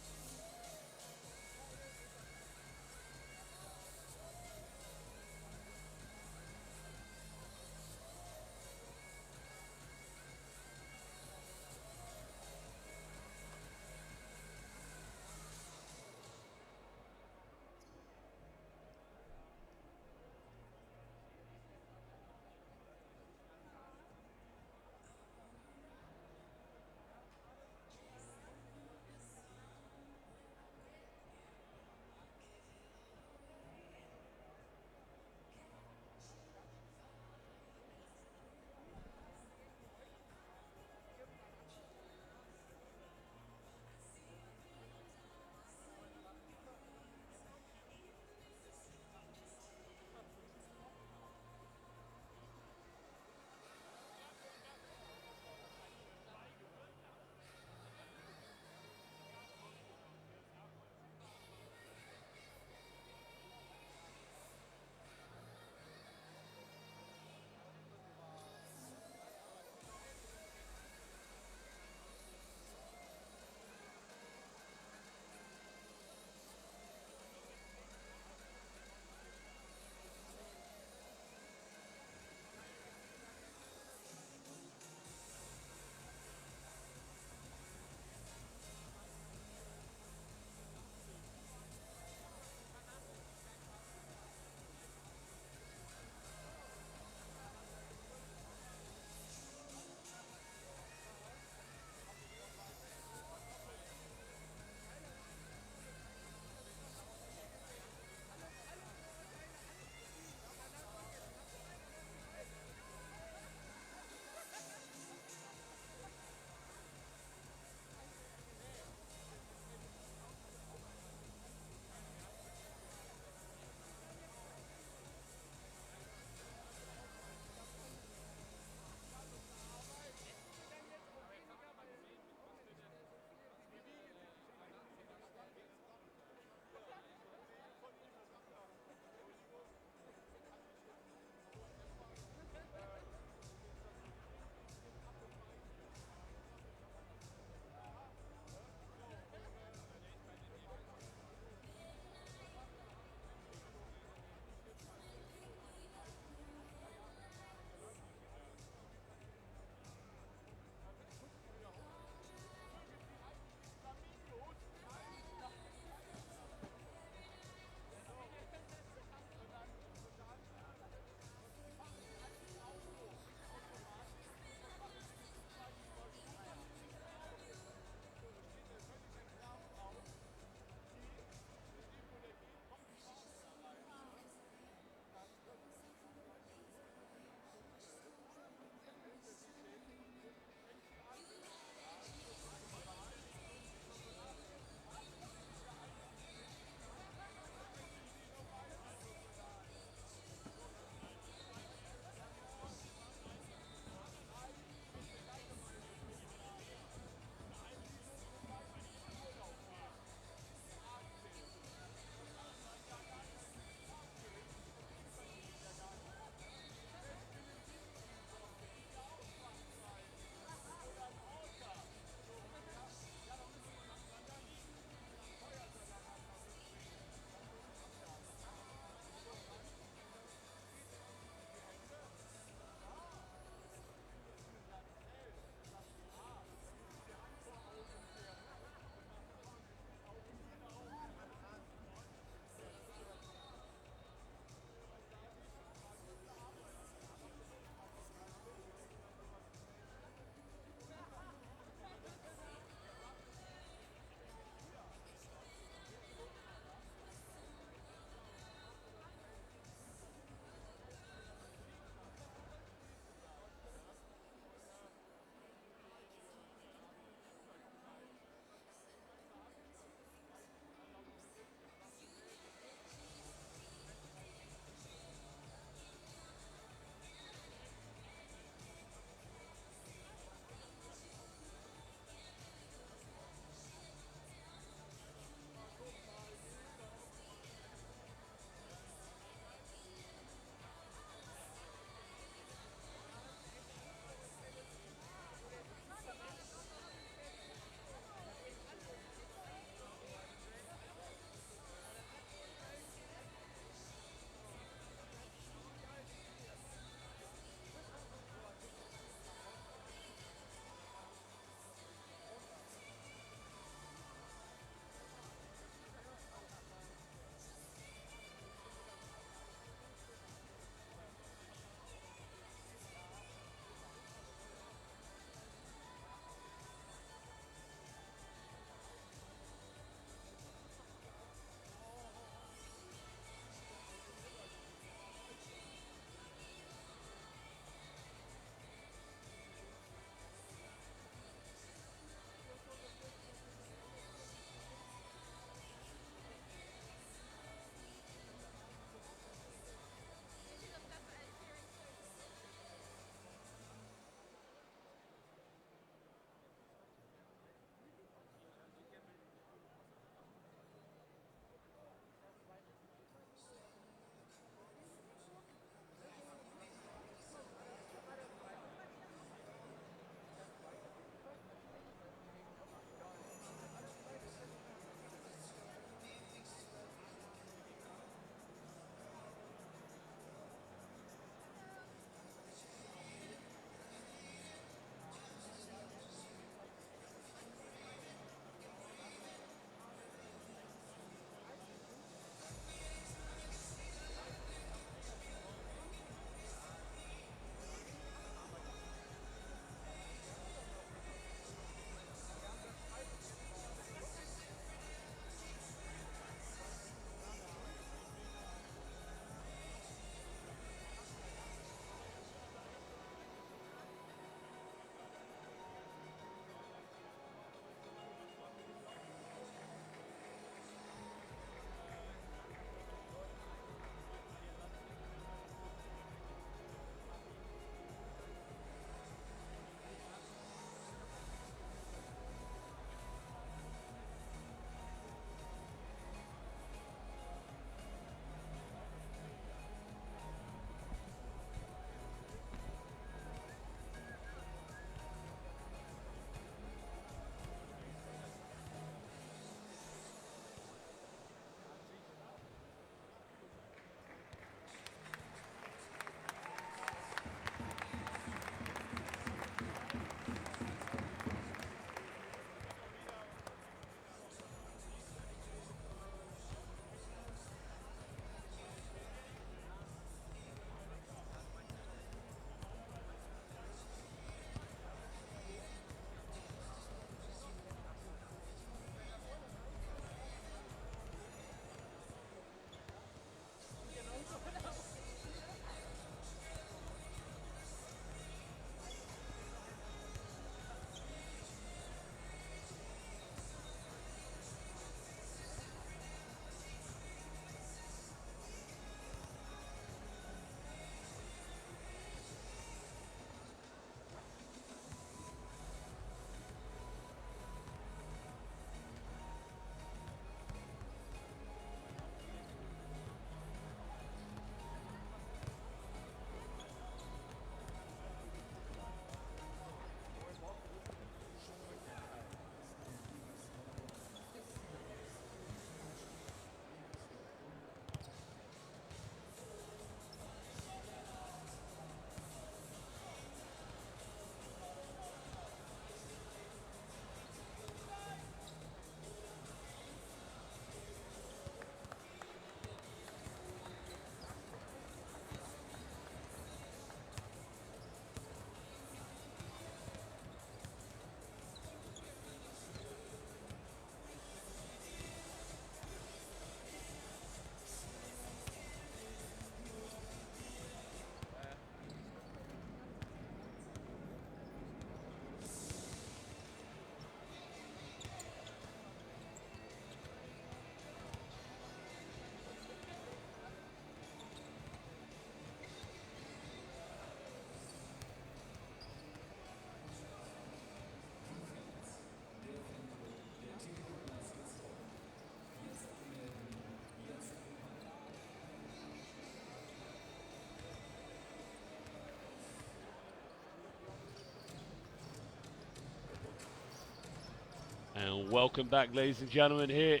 Speaker 1: Welcome back, ladies and gentlemen, here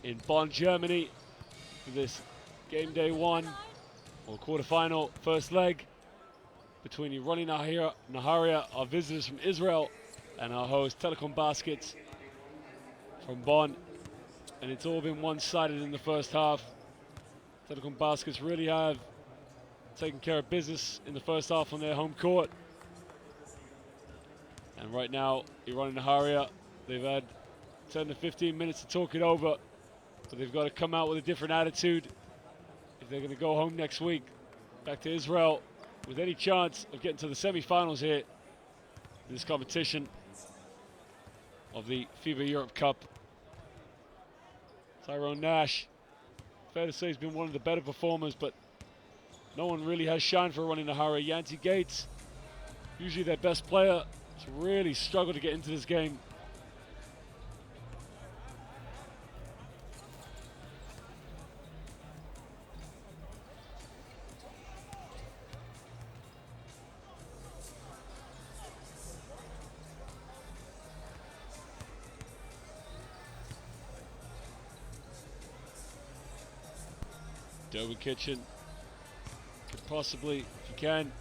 Speaker 1: in Bonn, Germany, for this game day one, or quarterfinal, first leg, between Ironi Nahariya, our visitors from Israel, and our host, Telekom Baskets, from Bonn. And it's all been one-sided in the first half. Telekom Baskets really have taken care of business in the first half on their home court. And right now, Ironi Nahariya, they've had 10 to 15 minutes to talk it over, but they've got to come out with a different attitude if they're going to go home next week, back to Israel, with any chance of getting to the semi-finals here in this competition of the FIBA Europe Cup. Tyrone Nash, fair to say, he's been one of the better performers, but no one really has shined for Ironi Nahariya. Yanti Gates, usually their best player, has really struggled to get into this game. Dover Kitchen could possibly, if he can,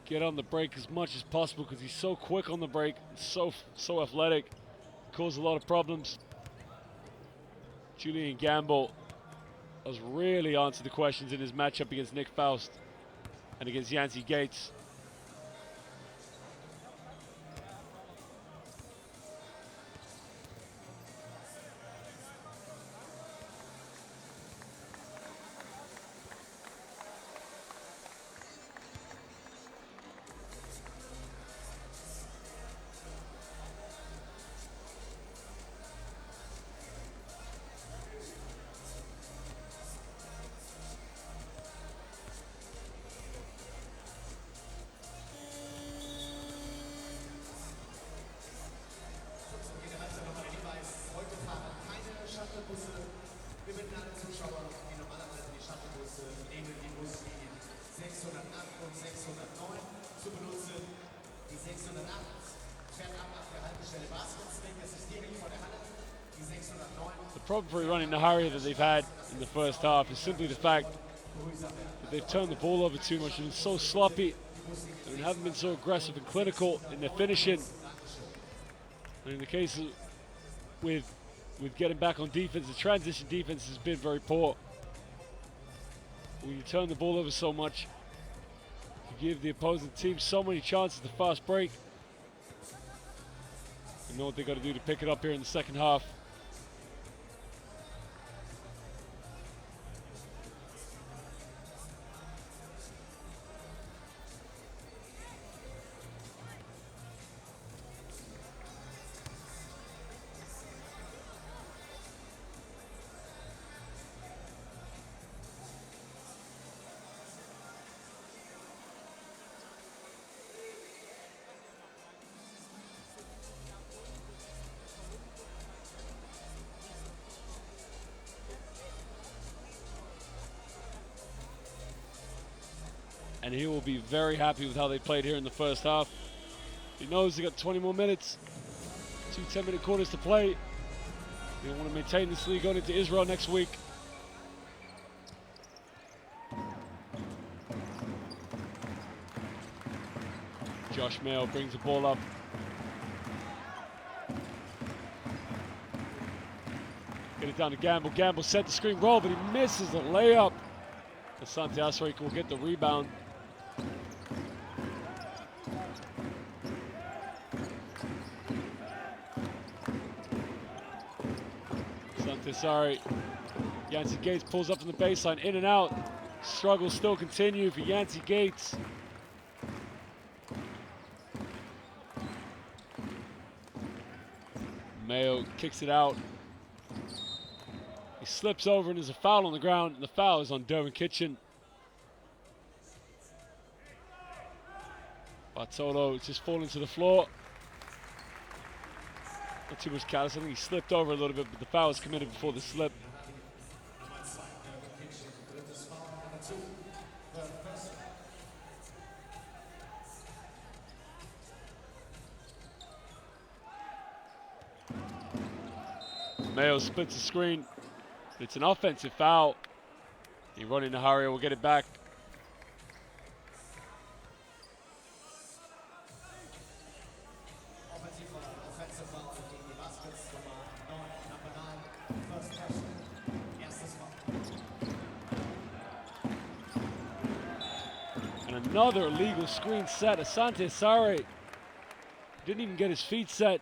Speaker 1: get on the break as much as possible, because he's so quick on the break, so athletic, causes a lot of problems. Julian Gamble has really answered the questions in his matchup against Nick Faust and against Yanti Gates.
Speaker 2: Wir bitten alle Zuschauer, die normalerweise die Shuttlebusse neben die Buslinien 608 und 609 zu benutzen. Die 608 fährt ab nach der Haltestelle Baskets, das ist direkt vor der Halle. Die 609.
Speaker 1: The problem for Ironi Nahariya that they've had in the first half is simply the fact that they've turned the ball over too much and been so sloppy and haven't been so aggressive and clinical in their finishing. And in the case of, with getting back on defense, the transition defense has been very poor. When you turn the ball over so much, you give the opposing team so many chances to fast break. You know what they got to do to pick it up here in the second half. And he will be very happy with how they played here in the first half. He knows they got 20 more minutes, 2 10-minute quarters to play. They want to maintain this lead going into Israel next week. Josh Mayo brings the ball up. Get it down to Gamble. Gamble set the screen roll, but he misses the layup. Asante Asrik will get the rebound. Sorry. Yanti Gates pulls up from the baseline, in and out. Struggles still continue for Yanti Gates. Mayo kicks it out. He slips over and there's a foul on the ground, and the foul is on Derwin Kitchen. Bartolo just falling to the floor. Not too much callous. I think he slipped over a little bit, but the foul was committed before the slip. Mayo splits the screen. It's an offensive foul. Ironi Nahariya will get it back.
Speaker 2: Offensive foul gegen die Baskets, Number 9, first person, erstes Foul.
Speaker 1: And another illegal screen set. Asante Sari didn't even get his feet set.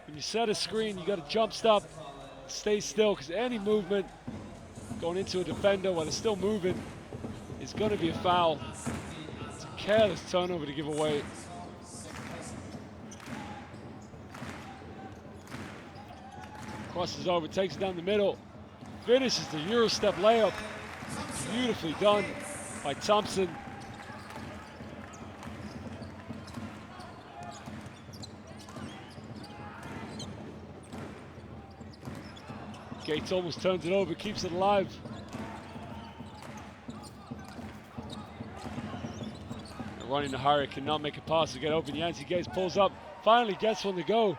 Speaker 1: When you set a screen, you got to jump stop, stay still, because any movement going into a defender while they're still moving is going to be a foul. It's a careless turnover to give away. Crosses over, takes it down the middle, finishes the Euro step layup. Beautifully done by Thompson. Gates almost turns it over, keeps it alive. Ironi Nahariya cannot make a pass to get open. Yancey Gates pulls up, finally gets one to go.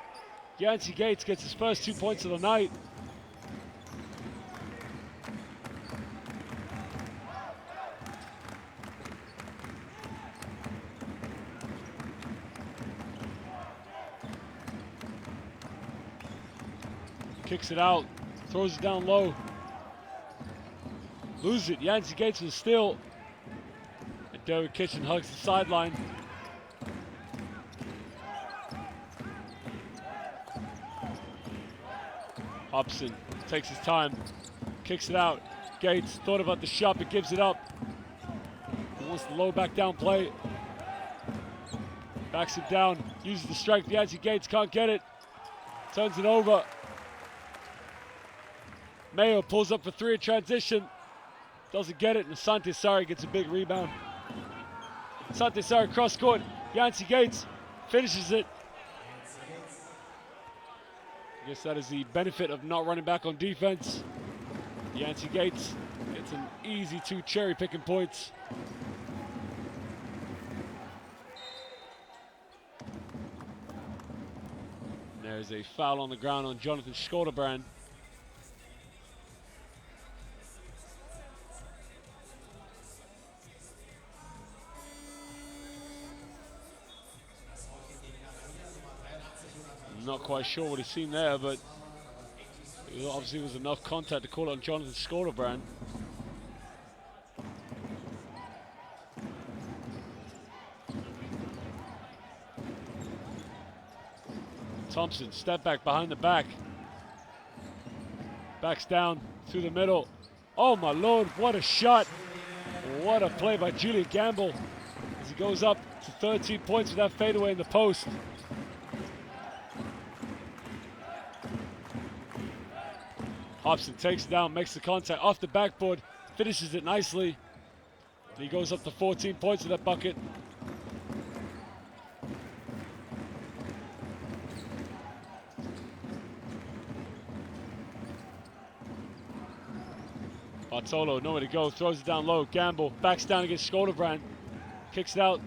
Speaker 1: Yancey Gates gets his first 2 points of the night. Kicks it out, throws it down low. Loses it, Yancey Gates with a steal. And Derek Kitchen hugs the sideline. Hobson takes his time, kicks it out. Gates thought about the shot but gives it up. He wants the low back down play. Backs it down, uses the strength. Yancey Gates can't get it. Turns it over. Mayo pulls up for three in transition. Doesn't get it, and Asante Sari gets a big rebound. Asante Sari cross court. Yancey Gates finishes it. I guess that is the benefit of not running back on defense. Yancey Gates gets an easy 2 cherry picking points. And there's a foul on the ground on Jonathan Schkoderbrand. Not quite sure what he's seen there, but it obviously was enough contact to call on Jonathan Schkoderbrand. Thompson, step back behind the back. Backs down through the middle. Oh my lord, what a shot. What a play by Julian Gamble as he goes up to 13 points with that fadeaway in the post. Hobson takes it down, makes the contact off the backboard, finishes it nicely. And he goes up to 14 points with that bucket. Bartolo, nowhere to go, throws it down low. Gamble backs down against Schkoderbrand, kicks it out.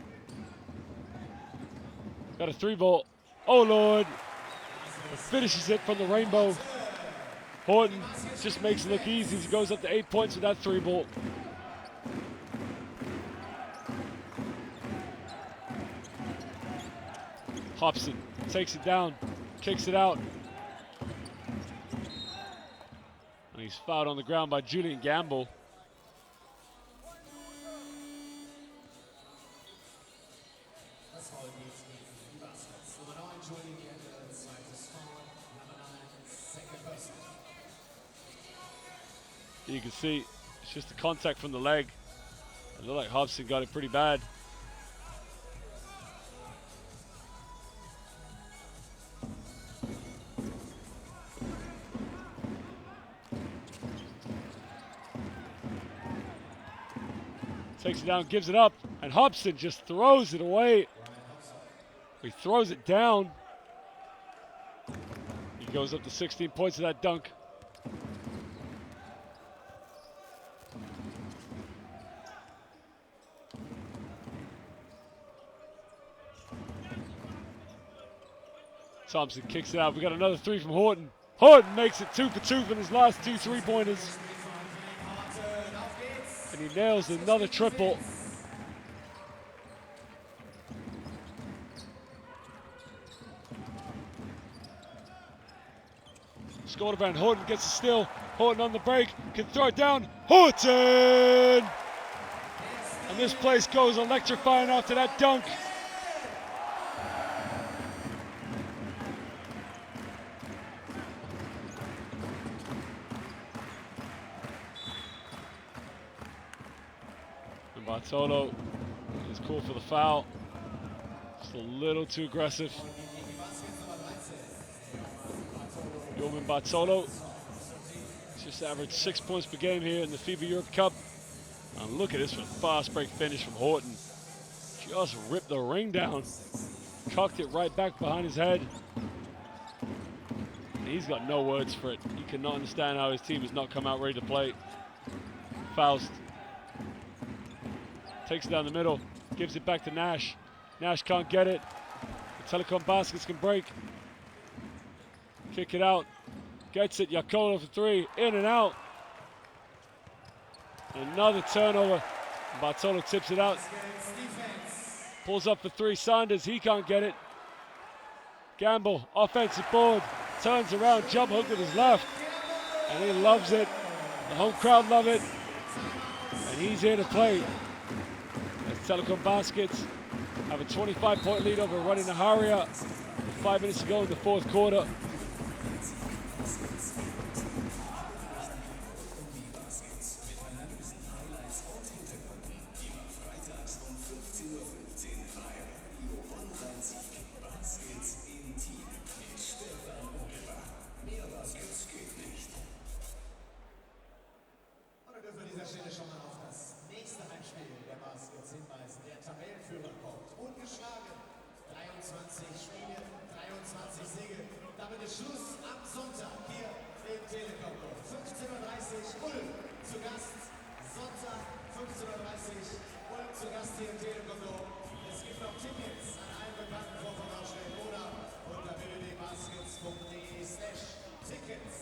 Speaker 1: Got a 3-ball. Oh lord! Finishes it from the rainbow. Horton just makes it look easy as he goes up to 8 points with that 3-ball. Hobson takes it down, kicks it out. And he's fouled on the ground by Julian Gamble. You can see it's just the contact from the leg. It looked like Hobson got it pretty bad. Takes it down, gives it up, and Hobson just throws it away. He throws it down. He goes up to 16 points of that dunk. Thompson kicks it out. We got another 3 from Horton. Horton makes it 2 for 2 from his last 2 3-pointers. And he nails another triple. Scored around. Horton gets a steal. Horton on the break, can throw it down. Horton! And this place goes electrifying after that dunk. And Bartolo is called for the foul. Just a little too aggressive. Yoman Bartolo just averaged 6 points per game here in the FIBA Europe Cup. And look at this for a fast break finish from Horton. Just ripped the ring down. Cocked it right back behind his head. And he's got no words for it. He cannot understand how his team has not come out ready to play. Faust takes it down the middle, gives it back to Nash. Nash can't get it. The Telekom Baskets can break. Kick it out. Gets it. Yakola for 3. In and out. Another turnover. Bartolo tips it out. Pulls up for 3. Sanders, he can't get it. Gamble, offensive board. Turns around, jump hook with his left. And he loves it. The home crowd love it. And he's here to play. As Telekom Baskets have a 25-point lead over Ironi Nahariya. 5 minutes to go in the fourth quarter.
Speaker 2: Schluss am Sonntag hier im Telekom. 15:30 Uhr Ulm zu Gast. Sonntag 15:30 Uhr Ulm zu Gast hier im Telekom. Es gibt noch Tickets an allen bekannten Vorverkaufsstellen oder unter www.baskets.de/Tickets.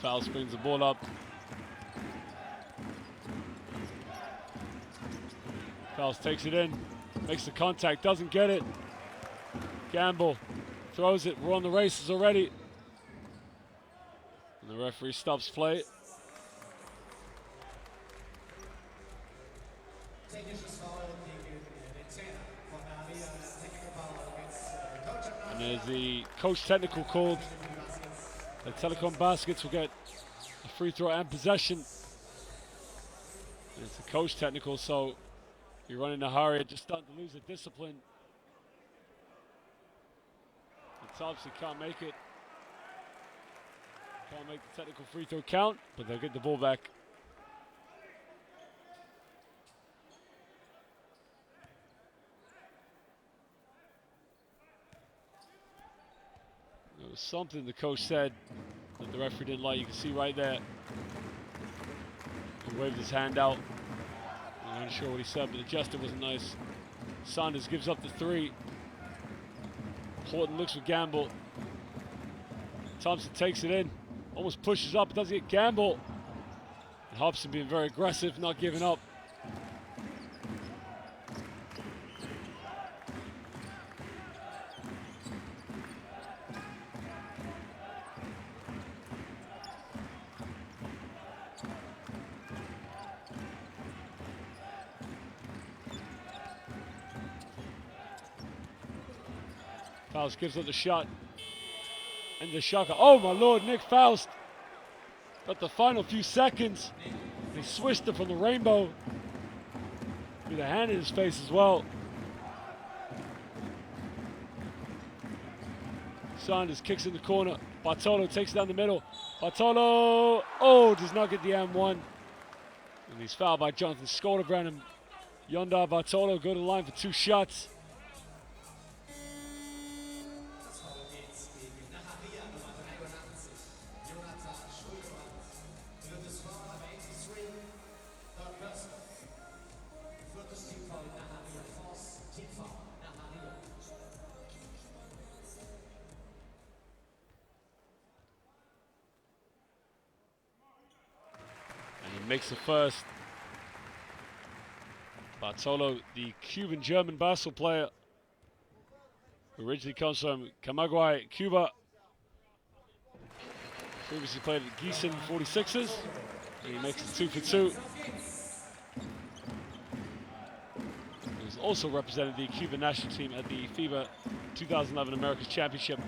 Speaker 1: Faust brings the ball up. Faust takes it in, makes the contact, doesn't get it. Gamble throws it, we're on the races already. And the referee stops play. And there's the coach technical called. The Telekom Baskets will get a free throw and possession. And it's a coach technical, so Ironi Nahariya just starting to lose the discipline. The obviously can't make it. Can't make the technical free throw count, but they'll get the ball back. There was something the coach said that the referee didn't like. You can see right there. He waved his hand out. I'm not sure what he said, but the gesture wasn't nice. Sanders gives up the 3. Horton looks for Gamble. Thompson takes it in. Almost pushes up, doesn't get Gamble. And Hobson being very aggressive, not giving up. Faust gives up the shot. And the shot. Oh my lord, Nick Faust got the final few seconds. He swished it from the rainbow with a hand in his face as well. Sanders kicks in the corner. Bartolo takes it down the middle. Bartolo, does not get the M1. And he's fouled by Jonathan Skolderbrand and Yondar Bartolo go to the line for 2 shots. Makes the first. Bartolo, the Cuban-German basketball player, who originally comes from Camagüey, Cuba. Previously played at Gießen 46ers. And he makes it 2 for 2. He's also represented the Cuban national team at the FIBA 2011 Americas Championship.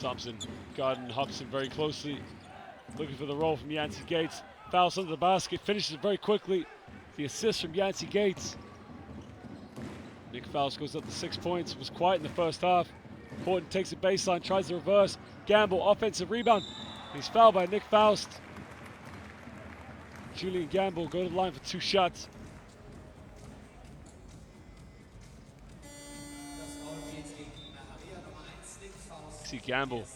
Speaker 1: Thompson guarding Hobson very closely, looking for the roll from Yancey Gates. Fouls under the basket, finishes very quickly. The assist from Yancey Gates. Nick Faust goes up to 6 points, was quiet in the first half. Horton takes a baseline, tries the reverse. Gamble, offensive rebound. He's fouled by Nick Faust. Julian Gamble go to the line for 2 shots. See Gamble,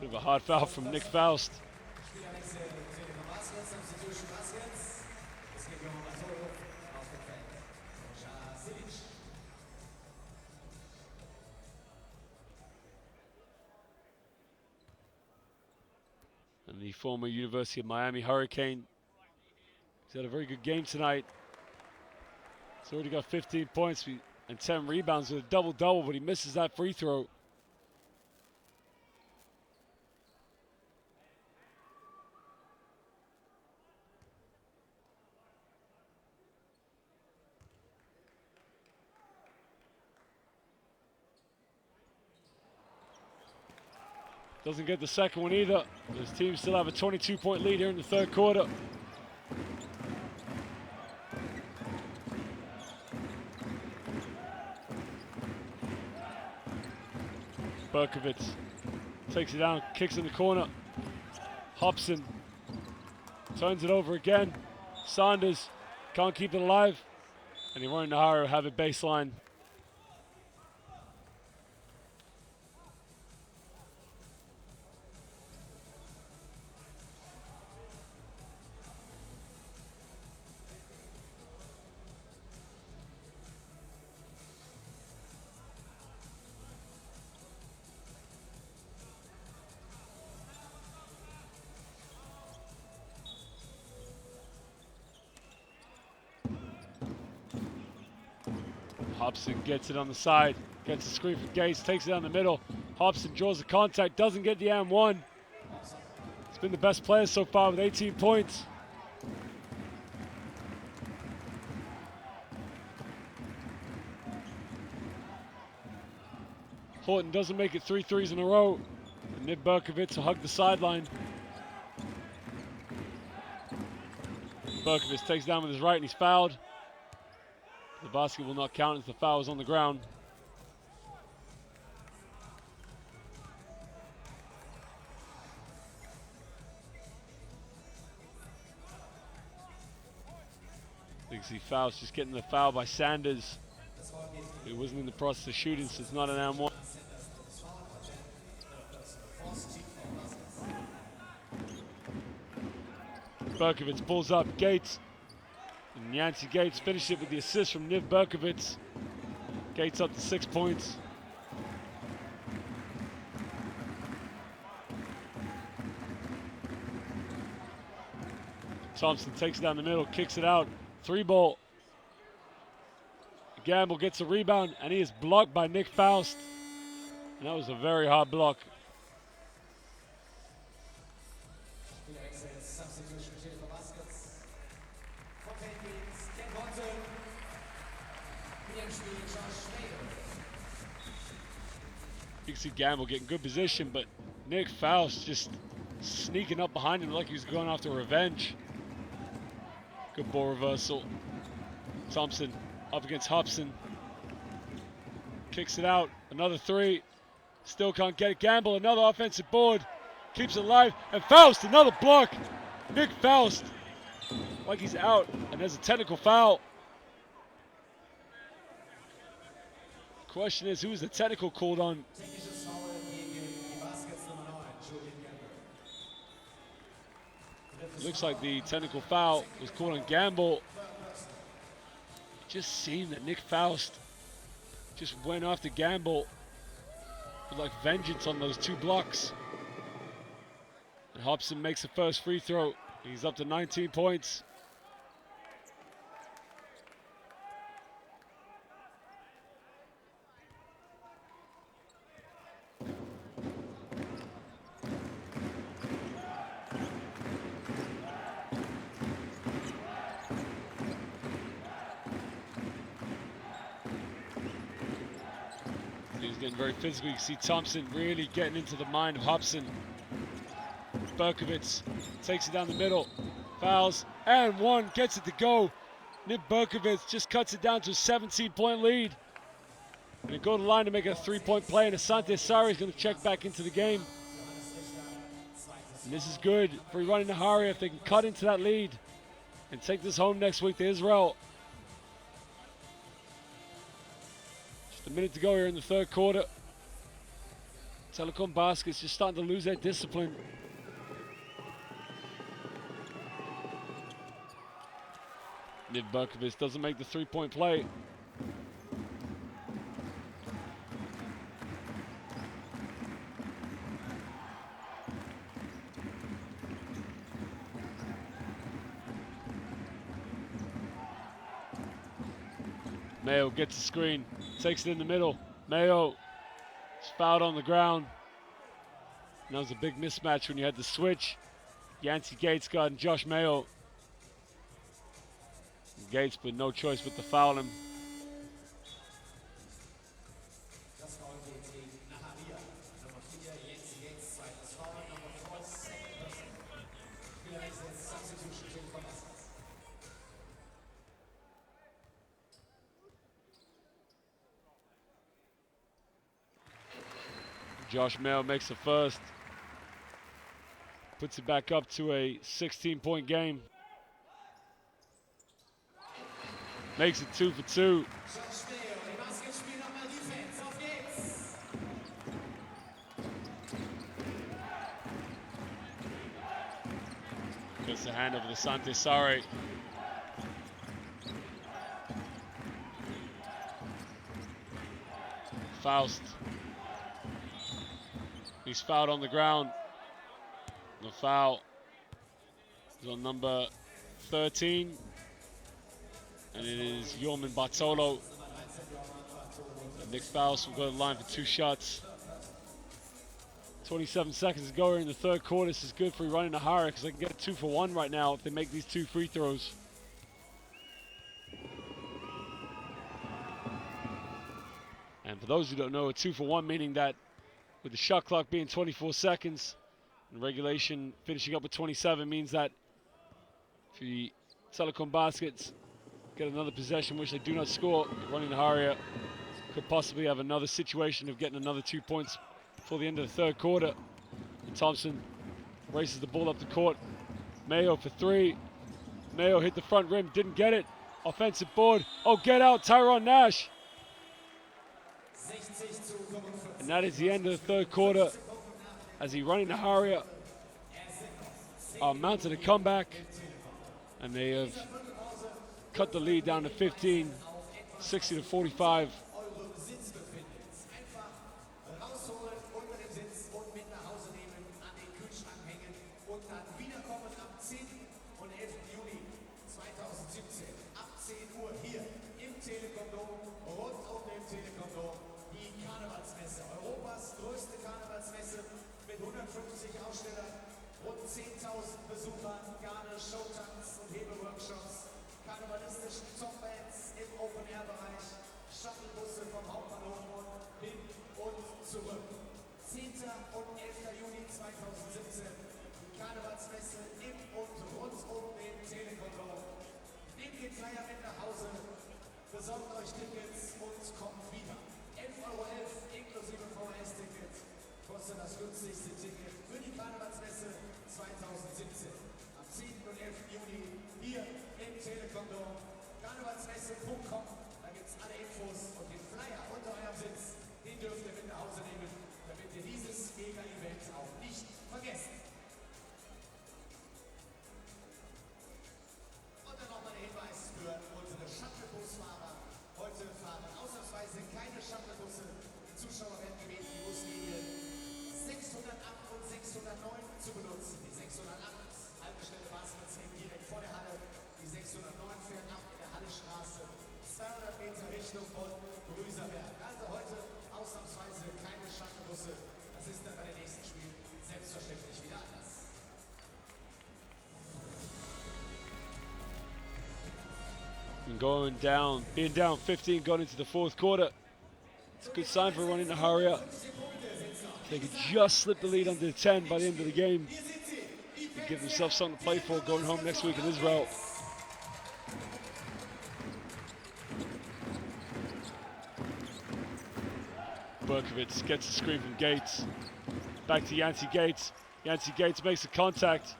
Speaker 1: bit of a hard foul from Nick Faust. And the former University of Miami Hurricane, he's had a very good game tonight. He's already got 15 points and 10 rebounds with a double-double, but he misses that free throw. Doesn't get the second one either. His team still have a 22-point lead here in the third quarter. Berkovitz takes it down, kicks in the corner. Hobson turns it over again. Sanders can't keep it alive. And Ironi Nahariya have it baseline. Hobson gets it on the side, gets the screen from Gates, takes it down the middle. Hobson draws the contact, doesn't get the M1. He's been the best player so far with 18 points. Horton doesn't make it 3 threes in a row. And Niv Berkovitz will hug the sideline. Berkovitz takes down with his right and he's fouled. The basket will not count as the foul is on the ground. You can see Faust just getting the foul by Sanders. He wasn't in the process of shooting, so it's not an M1. Berkovitz pulls up, Gates. And Yancey Gates finished it with the assist from Niv Berkovitz. Gates up to 6 points. Thompson takes it down the middle, kicks it out. 3-ball. Gamble gets a rebound, and he is blocked by Nick Faust. And that was a very hard block. You can see Gamble getting good position, but Nick Faust just sneaking up behind him like he was going after revenge. Good ball reversal. Thompson up against Hobson. Kicks it out. Another three. Still can't get it. Gamble, another offensive board. Keeps it alive. And Faust, another block. Nick Faust, like he's out. And there's a technical foul. Question is, who is the technical called on? Looks like the technical foul was called on Gamble. It just seemed that Nick Faust just went after Gamble with like vengeance on those two blocks. And Hobson makes the first free throw. He's up to 19 points. Getting very physical. You can see Thompson really getting into the mind of Hobson. Berkovitz takes it down the middle, fouls, and one, gets it to go. Nick Berkovitz just cuts it down to a 17-point lead. And they go to the line to make a three-point play, and Asante Sari is going to check back into the game. And this is good for Ironi Nahariya if they can cut into that lead and take this home next week to Israel. A minute to go here in the third quarter. Telekom Baskets just starting to lose their discipline. Nick Berkovitz doesn't make the three-point play. Mayo gets the screen, takes it in the middle. Mayo is fouled on the ground. And that was a big mismatch when you had the switch. Yancey Gates guarding Josh Mayo. And Gates with no choice but to foul him. Josh Mayo makes the first. Puts it back up to a 16-point game. Makes it 2 for 2. Gets the hand over to Asante Sari. Faust. He's fouled on the ground. The foul is on number 13. And it is Yorman Bartolo. And Nick Faust will go to the line for 2 shots. 27 seconds to go here in the third quarter. This is good for Ironi Nahariya because they can get a 2 for 1 right now if they make these 2 free throws. And for those who don't know, a 2 for 1 meaning that with the shot clock being 24 seconds and regulation finishing up with 27 means that if the Telekom Baskets get another possession which they do not score, Ironi Nahariya could possibly have another situation of getting another 2 points before the end of the third quarter. And Thompson races the ball up the court. Mayo for 3. Mayo hit the front rim, didn't get it. Offensive board. Oh, get out, Tyron Nash. And that is the end of the third quarter as Ironi Nahariya are mounted a comeback, and they have cut the lead down to 15, 60 to 45.
Speaker 2: Europas größte Karnevalsmesse mit 150 Ausstellern, rund 10.000 Besuchern, Garde, Showtanz und Hebeworkshops, karnevalistischen Top-Bands im Open-Air-Bereich, zurück. 10. und 11. Juni 2017. Die Karnevalsmesse im und rund um den Telekom Baskets. Nehmt den Flyer mit nach Hause, besorgt euch Tickets und kommt wieder. 11,11 € inklusive VHS-Ticket kostet das günstigste Ticket für die Karnevalsmesse 2017. Am 10. und 11. Juni hier im Telekom Baskets. Karnevalsmesse.com, da gibt es alle Infos und den Flyer unter eurem Sitz, den dürft ihr mit nach Hause nehmen, damit ihr dieses Mega-Event auch nicht vergesst. Und dann nochmal der Hinweis für unsere Shuttlebusfahrer. Heute fahren ausnahmsweise keine Shuttlebusse. Die Zuschauer werden gebeten, die Buslinie 608 und 609 zu benutzen. Die 608 Haltestelle Baskets direkt vor der Halle. Die 609 fährt ab in der Hallestraße, 200 Meter Richtung von Grüserberg. Also heute ausnahmsweise keine Shuttlebusse. Das ist dann bei den nächsten Spielen selbstverständlich wieder anders.
Speaker 1: Being down 15 going into the fourth quarter. It's a good sign for Ironi Nahariya. They could just slip the lead under 10 by the end of the game and give themselves something to play for going home next week in Israel. Berkovitz gets a screen from Gates. Back to Yancey Gates. Yancey Gates makes a contact.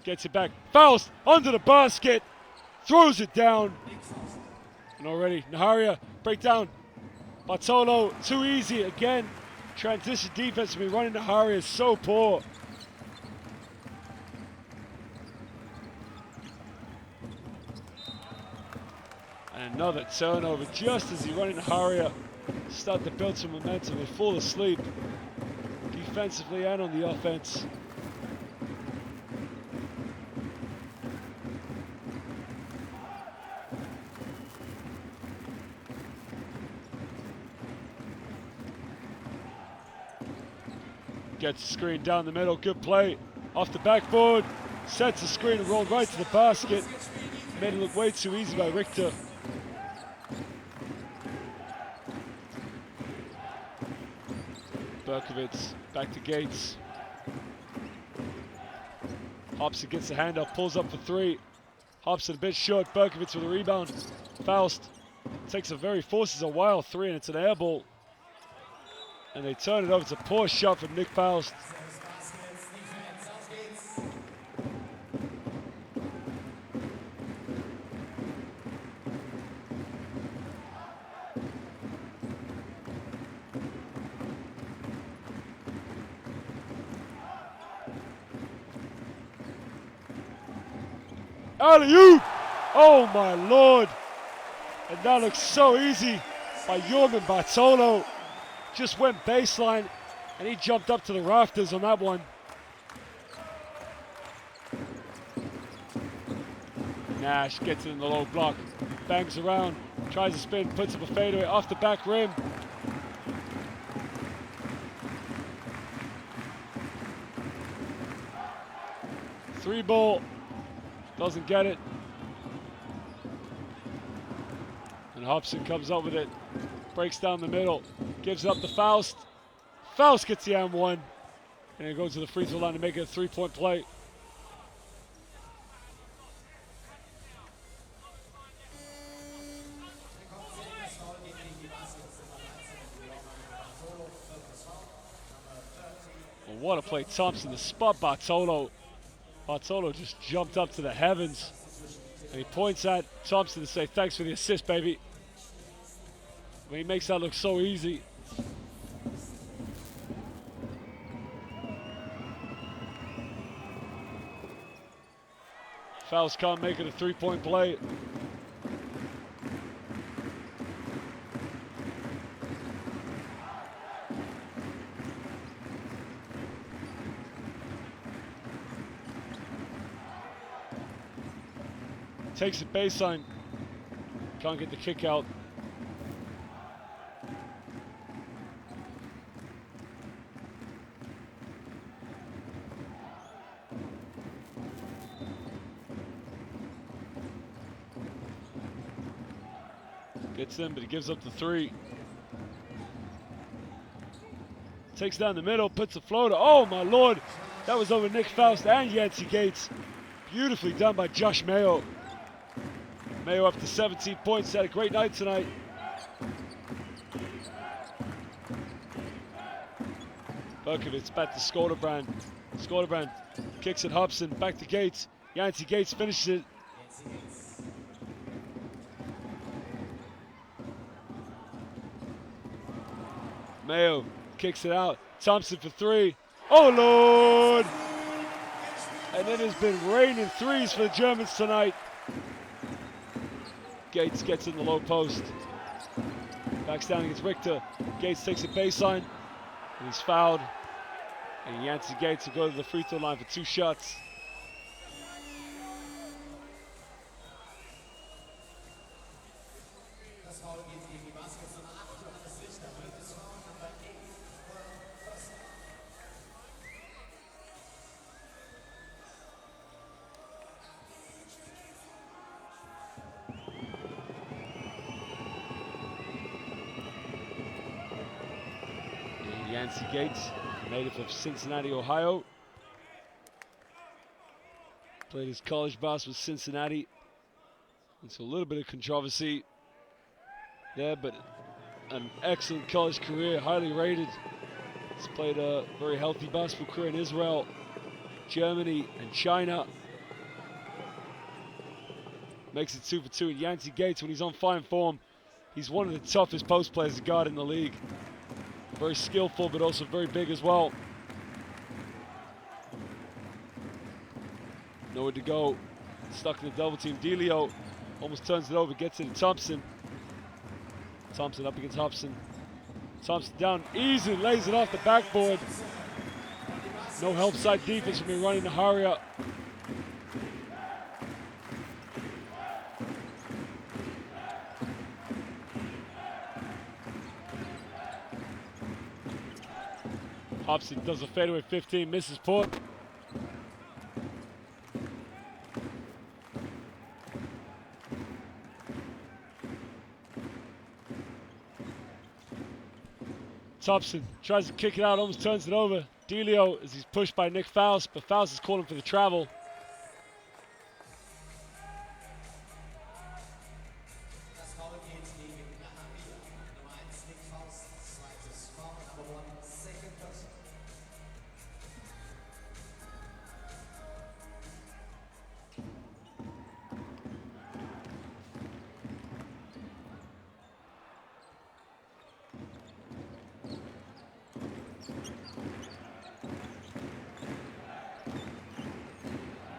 Speaker 1: Gets it back. Fouls under the basket. Throws it down. And already Nahariya breakdown. Bartolo too easy again. Transition defense from Ironi Nahariya is so poor. And another turnover just as Ironi Nahariya start to build some momentum and fall asleep defensively and on the offense. Gets the screen down the middle, good play. Off the backboard, sets the screen and rolled right to the basket. Made it look way too easy by Richter. Berkovitz back to Gates. Hobson gets the hand up, pulls up for three. Hobson a bit short, Berkovitz with a rebound. Faust forces a wild three and it's an air ball. And they turn it over. It's a poor shot from Nick Faust. Alley-oop! Oh my lord! And that looks so easy by Jorgen Bartolo. Just went baseline and he jumped up to the rafters on that one. Nash gets it in the low block, bangs around, tries to spin, puts up a fadeaway off the back rim. Three ball, doesn't get it. And Hobson comes up with it, breaks down the middle, gives it up to Faust. Faust gets the M1, and he goes to the free throw line to make it a three-point play. Well, what a play, Thompson, the spot Bartolo. Bartolo just jumped up to the heavens. And he points at Thompson to say, thanks for the assist, baby. I mean, he makes that look so easy. Faust can't make it a three-point play. Takes the baseline. Can't get the kick out. Gets in, but he gives up the three. Takes down the middle, puts a floater. Oh my lord, that was over Nick Faust and Yancey Gates. Beautifully done by Josh Mayo. Mayo up to 17 points, had a great night tonight. Berkovitz back to Skolderbrand. Skolderbrand kicks it, Hobson, back to Gates. Yancey Gates finishes it. Mayo kicks it out. Thompson for three. Oh lord! And it has been raining threes for the Germans tonight. Gates gets in the low post. Backs down against Richter. Gates takes a baseline. And he's fouled. And Yancey Gates will go to the free throw line for 2 shots. Yancey Gates, native of Cincinnati, Ohio. Played his college basketball with Cincinnati. It's a little bit of controversy there, but an excellent college career, highly rated. He's played a very healthy basketball career in Israel, Germany, and China. Makes it 2 for 2. And Yancey Gates, when he's on fine form, he's one of the toughest post players to guard in the league. Very skillful, but also very big as well. Nowhere to go. Stuck in the double team. Delio almost turns it over, gets it to Thompson. Thompson up against Hobson. Thompson down easily, lays it off the backboard. No help side defense from Ironi Nahariya. Hobson does a fadeaway 15, misses Port. Thompson tries to kick it out, almost turns it over. Delio as he's pushed by Nick Faust, but Faust is calling for the travel.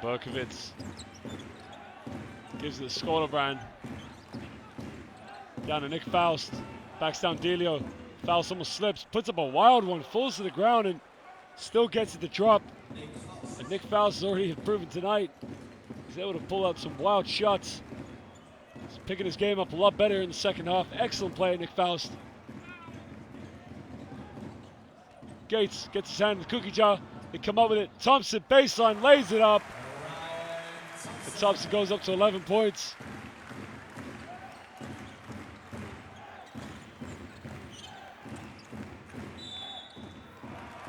Speaker 1: Berkovitz gives it to Skolderbrand. Down to Nick Faust. Backs down Delio. Faust almost slips. Puts up a wild one. Falls to the ground and still gets it to drop. And Nick Faust has already proven tonight. He's able to pull out some wild shots. He's picking his game up a lot better in the second half. Excellent play, Nick Faust. Gates gets his hand in the cookie jar. They come up with it. Thompson baseline lays it up. And Thompson goes up to 11 points.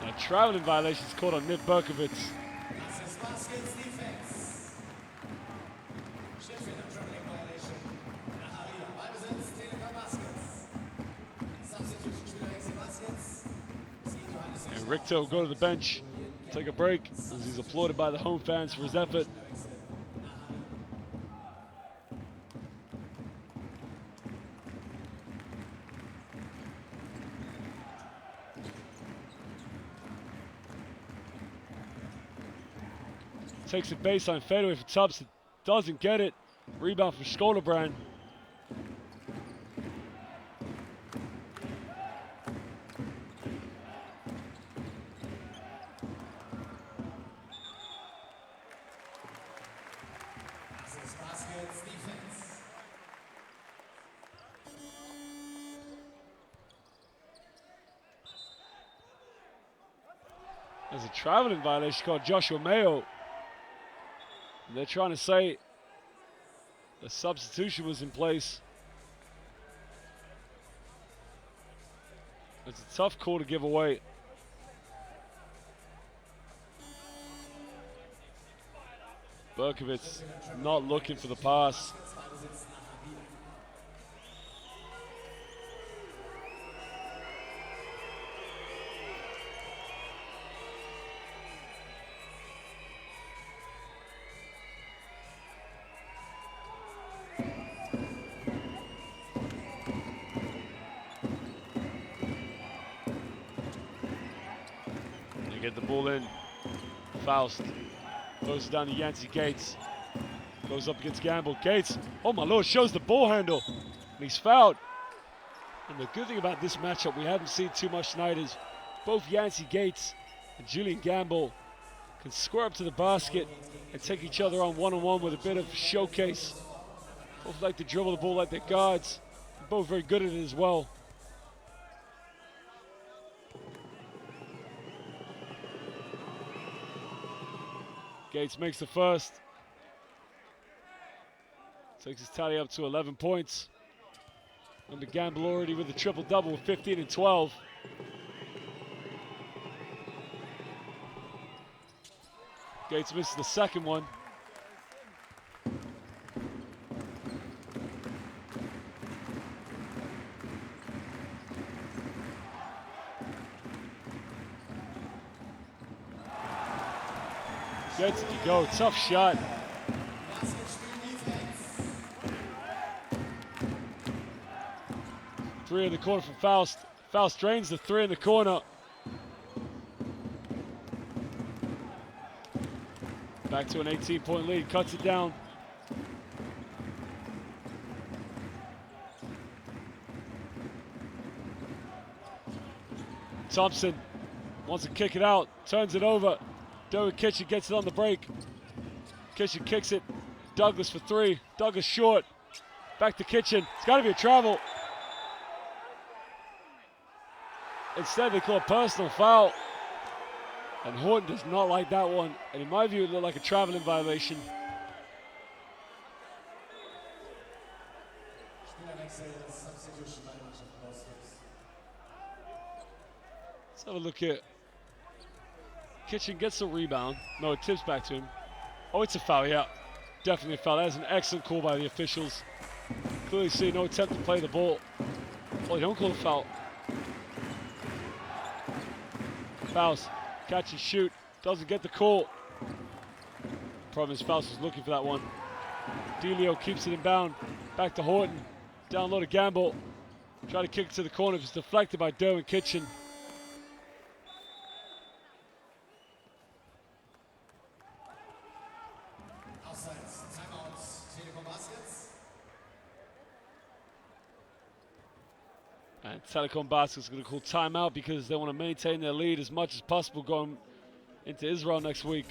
Speaker 1: A traveling violation is called on Nick Berkovitz. And Richter will go to the bench, take a break, as he's applauded by the home fans for his effort. Takes a baseline fadeaway for Thompson. Doesn't get it. Rebound for Skolderbrand. There's a traveling violation called Joshua Mayo. And they're trying to say the substitution was in place. It's a tough call to give away. Berkovitz not looking for the pass. They get the ball in. Faust goes down to Yancey Gates. Goes up against Gamble. Gates, oh my lord, shows the ball handle. And he's fouled. And the good thing about this matchup we haven't seen too much tonight is both Yancey Gates and Julian Gamble can square up to the basket and take each other on one-on-one with a bit of showcase. Both like to dribble the ball like their guards. They're both very good at it as well. Gates makes the first. Takes his tally up to 11 points. And the Gamble already with the triple-double with 15 and 12. Gates misses the second one. Gets it to go, tough shot. Three in the corner from Faust. Faust drains the three in the corner. Back to an 18-point lead, cuts it down. Thompson wants to kick it out, turns it over. Derwin Kitchen gets it on the break. Kitchen kicks it. Douglas for three. Douglas short. Back to Kitchen. It's got to be a travel. Instead, they call a personal foul. And Horton does not like that one. And in my view, it looked like a traveling violation. Let's have a look at Kitchen gets the rebound. No, it tips back to him. Oh, it's a foul, yeah. Definitely a foul. That is an excellent call by the officials. Clearly see no attempt to play the ball. Oh, they don't call a foul. Faust, catch and shoot. Doesn't get the call. Problem is Faust was looking for that one. Delio keeps it inbound. Back to Horton. Down low to Gamble. Try to kick it to the corner. It's deflected by Derwin Kitchen. And Telekom Baskets are going to call timeout because they want to maintain their lead as much as possible going into Israel next week.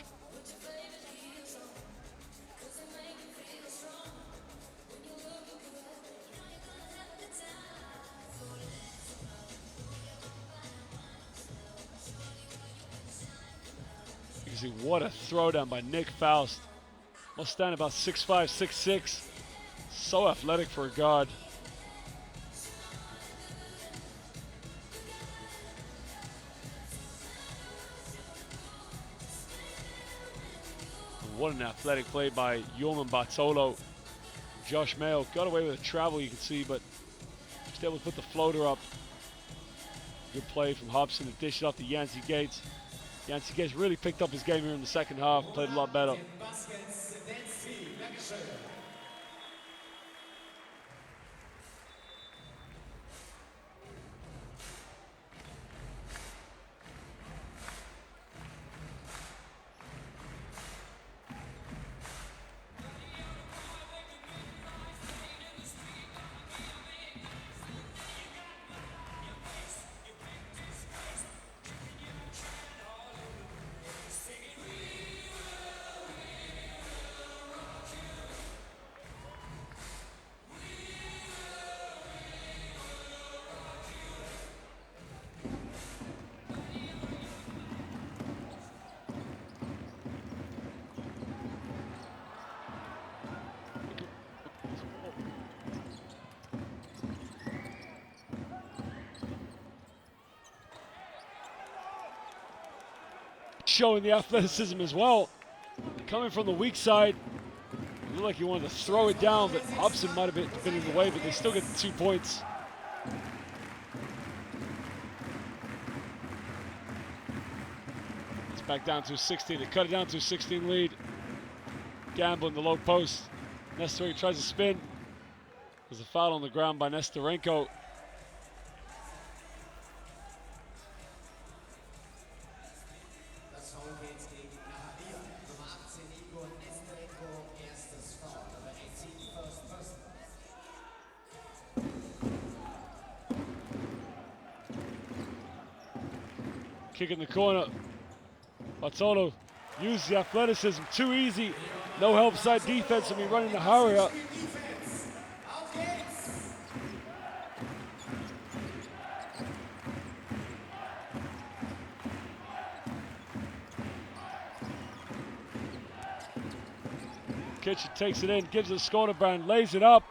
Speaker 1: You can see what a throwdown by Nick Faust. Must stand about 6'5", 6'6". So athletic for a guard. What an athletic play by Yorman Bartolo. Josh Mayo got away with a travel, you can see, but just able to put the floater up. Good play from Hobson to dish it off to Yancey Gates. Yancey Gates really picked up his game here in the second half, played a lot better. Showing the athleticism as well. coming from the weak side. It looked like he wanted to throw it down, but Hobson might have been in the way, but they still get the 2 points. It's back down to a 16. They cut it down to a 16 lead. Gamble in the low post. Nestorenko tries to spin. There's a foul on the ground by Nestorenko.
Speaker 2: Das Foul geht gegen Nahariya. Nummer 18 Ironi Nahariya, erstes Foul. Nummer 18, first person.
Speaker 1: Kick in the corner. Bartolo uses the athleticism. Too easy. No help side defense from Ironi Nahariya. Kitchen takes it in, gives it to Skådebrand, lays it up.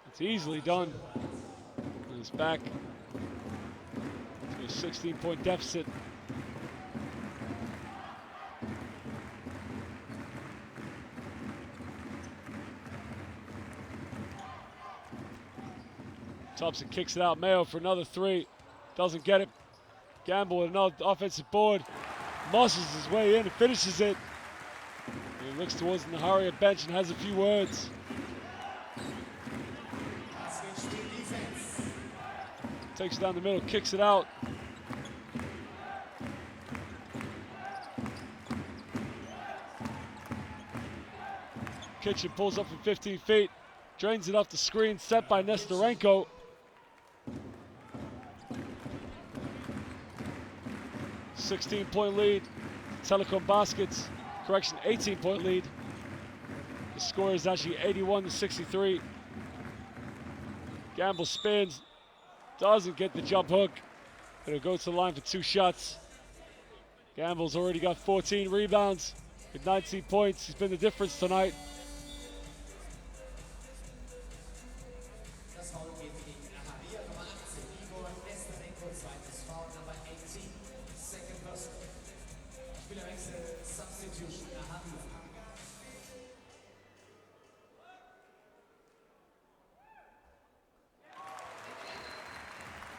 Speaker 1: It's easily done. And it's back to a 16-point deficit. Thompson kicks it out. Mayo for another 3. Doesn't get it. Gamble with another offensive board. Muscles his way in and finishes it. He looks towards the Nahariya bench and has a few words. Takes it down the middle, kicks it out. Kitchen pulls up from 15 feet, drains it off the screen, set by Nestorenko. $16-point lead, Telekom Baskets. Correction, 18-point lead. The score is actually 81-63. Gamble spins, doesn't get the jump hook. It'll go to the line for 2 shots. Gamble's already got 14 rebounds with 19 points. He's been the difference tonight.
Speaker 2: Das Foul geht gegen Nahariya, Nummer 18 Ironi Nahariya, zweites Foul, Nummer 18, second person. Spielerwechsel, substitution, Nahariya.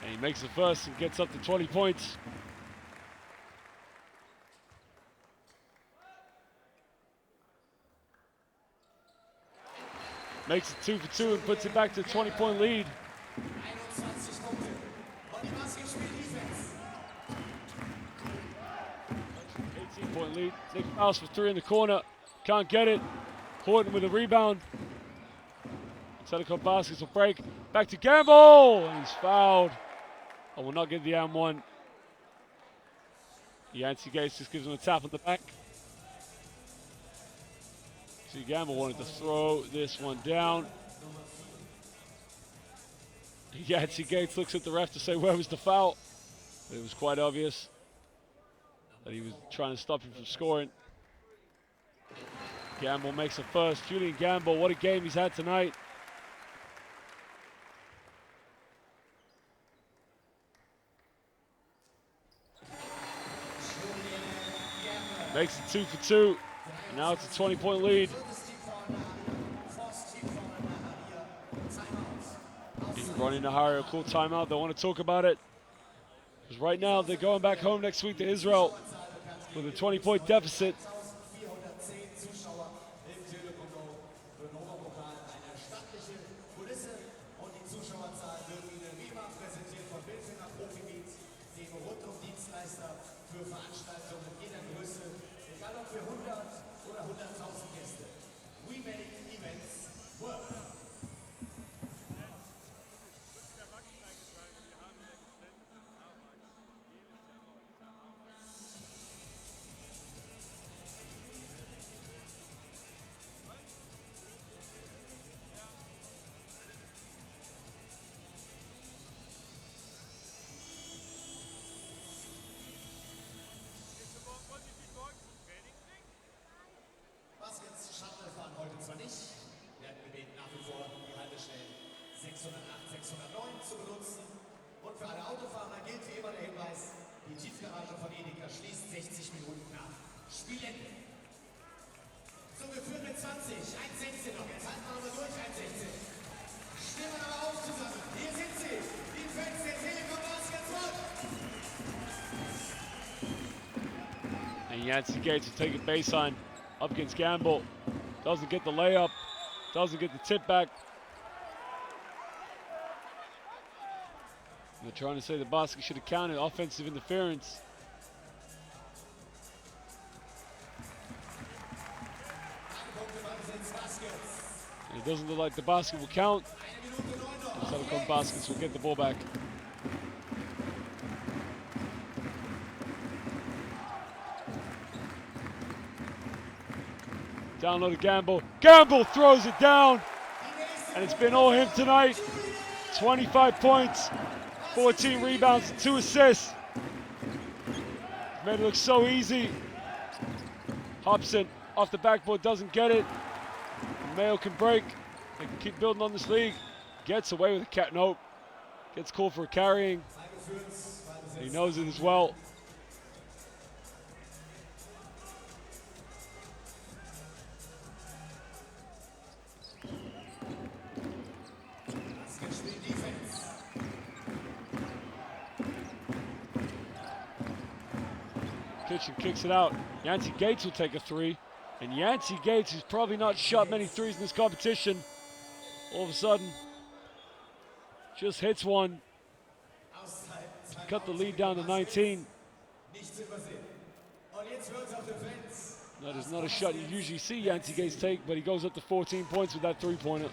Speaker 1: And he makes the first and gets up to 20 points. Makes it 2 for 2 and puts it back to a 20-point lead.
Speaker 2: 21 Punkte. Und die Baskets spielen Defense.
Speaker 1: 18-point lead. Nick fouls for 3 in the corner. Can't get it. Horton with a rebound. Telekom Baskets will break. Back to Gamble. And he's fouled. I will not get the M1. Yancey Gates just gives him a tap on the back. See, Gamble wanted to throw this one down. Yancey Gates looks at the ref to say, where was the foul? But it was quite obvious that he was trying to stop him from scoring. Gamble makes a first. Julian Gamble, what a game he's had tonight. Makes it 2 for 2. And now it's a 20-point lead. Ironi Nahariya called timeout. They want to talk about it. Because right now they're going back home next week to Israel with a 20-point deficit.
Speaker 2: Für Veranstaltungen jeder Größe, egal ob für 100 oder 100.000 Gäste. We make events work. Baskets Shuttle fahren heute zwar nicht, werden gebeten nach wie vor die Haltestellen 608, 609 zu benutzen. Und für alle Autofahrer gilt wie immer der Hinweis, die Tiefgarage von Edeka schließt 60 Minuten nach Spielende. wir führen mit 20, 1,16 noch, jetzt halten wir nochmal durch, 1,16. Stehen wir aber auf zusammen, hier sind sie, die Fans der Telekom Baskets.
Speaker 1: And Yancey Gates will take a baseline up against Gamble. Doesn't get the layup, doesn't get the tip back. They're trying to say the Baskets should have counted offensive interference. And it doesn't look like the basket will count. And Telekom Baskets will get the ball back. Down low to Gamble. Gamble throws it down. And it's been all him tonight. 25 points, 14 rebounds, and 2 assists. Made it look so easy. Hobson off the backboard, doesn't get it. Mayo can break. They can keep building on this league. Gets away with a cat. Nope. Gets called for a carrying. He knows it as well. Kitchen kicks it out. Yancey Gates will take a three. And Yancey Gates, who's probably not shot many threes in this competition, all of a sudden just hits one. Cut the lead down to 19. That is not a shot you usually see Yancey Gates take, but he goes up to 14 points with that three-pointer.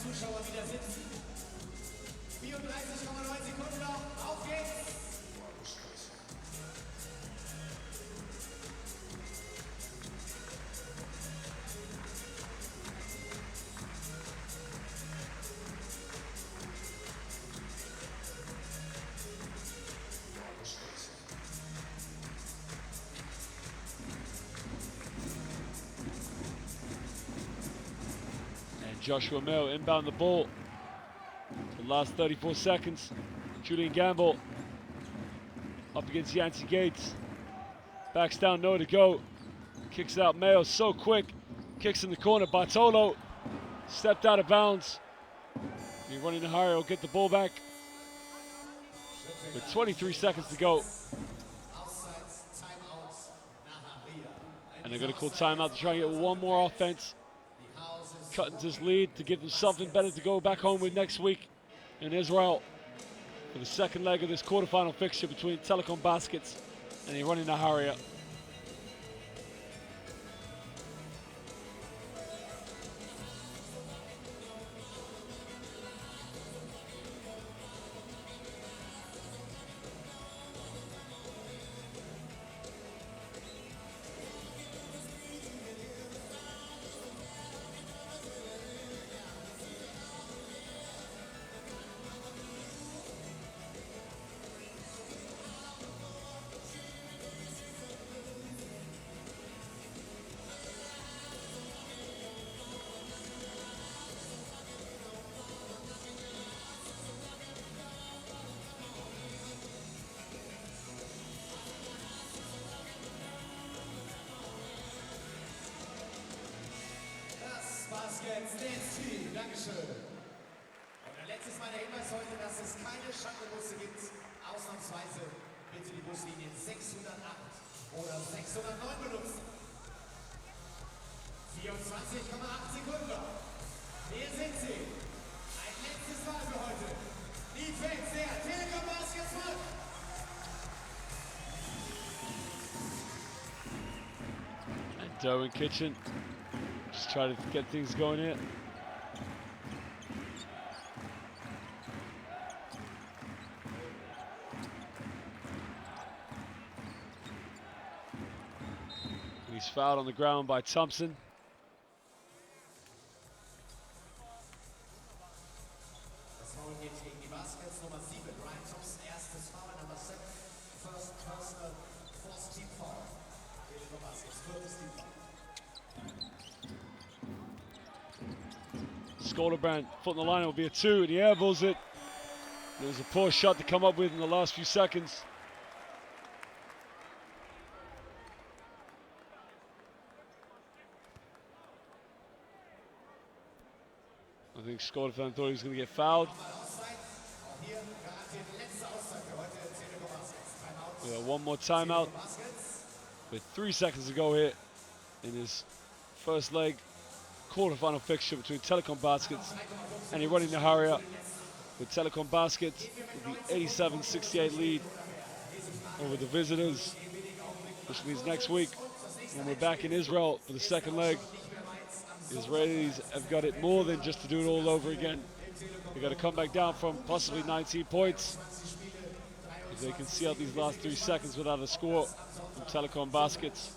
Speaker 2: Zuschauer wieder sitzen. 34,9 Sekunden noch. Auf geht's!
Speaker 1: Joshua Mayo inbound the ball. The last 34 seconds. Julian Gamble up against Yancey Gates. Backs down, nowhere to go. Kicks out Mayo so quick. Kicks in the corner. Bartolo stepped out of bounds. Ironi Nahariya will get the ball back with 23 seconds to go. And they're going to call timeout to try and get one more offense. Cutting this lead to give them something better to go back home with next week in Israel for the second leg of this quarterfinal fixture between Telekom Baskets and Ironi Nahariya.
Speaker 2: Baskets, Dance Team, Dankeschön. Und ein letztes Mal der Hinweis heute, dass es keine Shuttle-Busse gibt. Ausnahmsweise bitte die Buslinien 608 oder 609 benutzen. 24,8 Sekunden noch. Hier sind sie. Ein letztes Mal für heute. Die Fans der Telekom Baskets Mann.
Speaker 1: And Derwin Kitchen just trying to get things going here. He's fouled on the ground by Thompson.
Speaker 2: Das Foul geht gegen die Baskets Nummer 7. Ryan Thompson, erstes Foul, Nummer 7. First personal, fourth team foul. Telekom Baskets, viertes Team foul.
Speaker 1: Skolderbrand, foot in the line, will be a 2, and he airballs it. There was a poor shot to come up with in the last few seconds. I think Skolderbrand thought he was going to get fouled. We got one more timeout with 3 seconds to go here in his first leg quarterfinal fixture between Telekom Baskets and Ironi Nahariya, with Telekom Baskets with the 87-68 lead over the visitors, which means next week when we're back in Israel for the second leg, the Israelis have got it more than just to do it all over again. They've got to come back down from possibly 19 points if they can see out these last 3 seconds without a score from Telekom Baskets.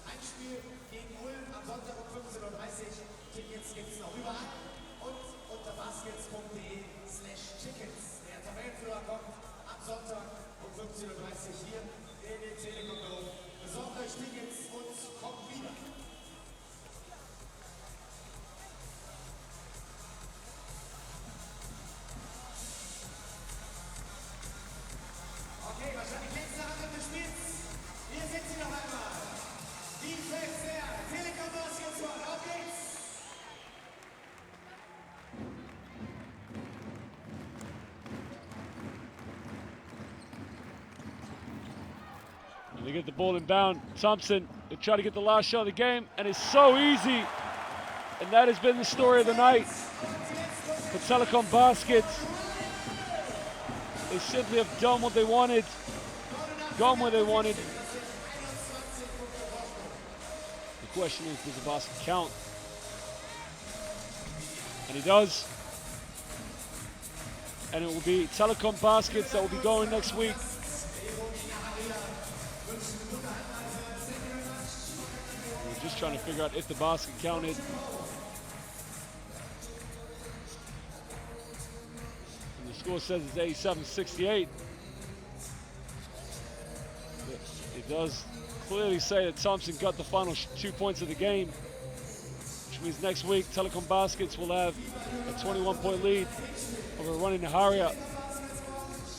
Speaker 2: Okay, wahrscheinlich letzte Runde des Spiels. Hier sind sie noch einmal. Die Fans der Telekom Baskets Mann. Auf geht's!
Speaker 1: And they get the ball inbound. Thompson, they try to get the last shot of the game, and it's so easy. And that has been the story of the night for Telekom Baskets. They simply have done what they wanted, gone where they wanted. The question is, does the basket count? And he does. And it will be Telekom Baskets that will be going next week. We're just trying to figure out if the basket counted. And the score says it's 87-68. It does clearly say that Thompson got the final 2 points of the game, which means next week Telekom Baskets will have a 21-point lead over Ironi Nahariya.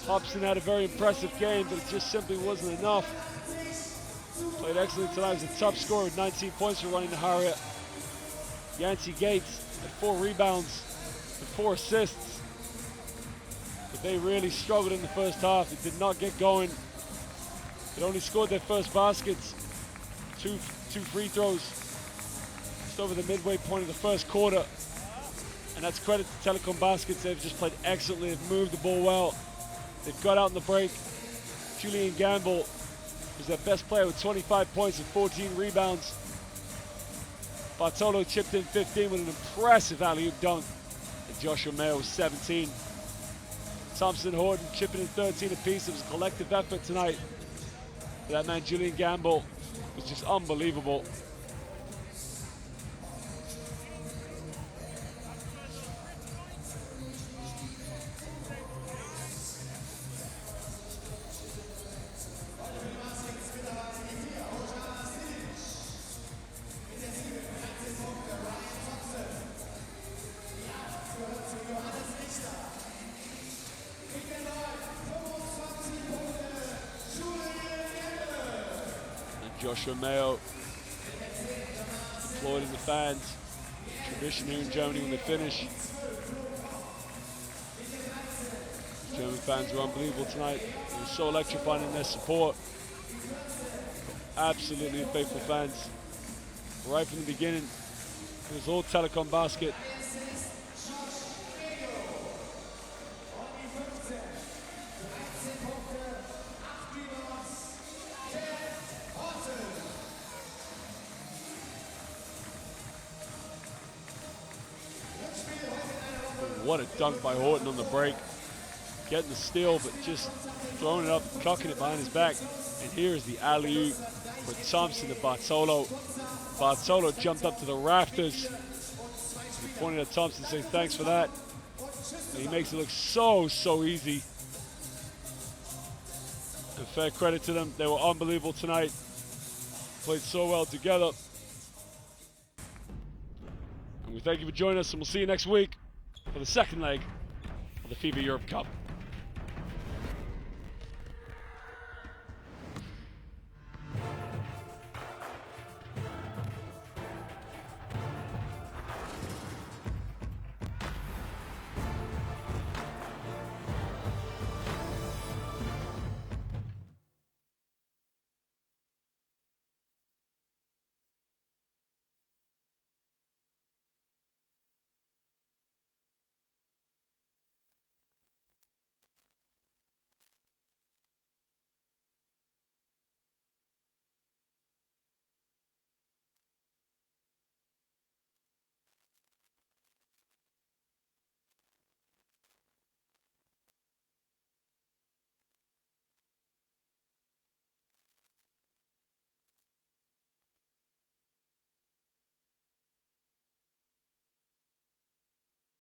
Speaker 1: Hobson had a very impressive game, but it just simply wasn't enough. Played excellent tonight. He was a top scorer with 19 points for Ironi Nahariya. Yancey Gates had 4 rebounds and 4 assists. But they really struggled in the first half. It did not get going. They only scored their first baskets, two free throws, just over the midway point of the first quarter. And that's credit to Telekom Baskets. They've just played excellently. They've moved the ball well. They've got out in the break. Julian Gamble was their best player with 25 points and 14 rebounds. Bartolo chipped in 15 with an impressive alley-oop dunk. And Joshua Mayo was 17. Thompson, Horton chipping in 13 apiece. It was a collective effort tonight. That man, Julian Gamble, was just unbelievable. Joshua Mayo applauding the fans. Tradition here in Germany when they finish. German fans were unbelievable tonight. They were so electrifying in their support. Absolutely faithful fans. Right from the beginning, It was all Telekom Basket. What a dunk by Horton on the break. Getting the steal, but just throwing it up, clocking it behind his back. And here is the alley-oop for Thompson to Bartolo. Bartolo jumped up to the rafters. He pointed at Thompson saying, thanks for that. And he makes it look so easy. And fair credit to them. They were unbelievable tonight. Played so well together. And we thank you for joining us, and we'll see you next week for the second leg of the FIBA Europe Cup.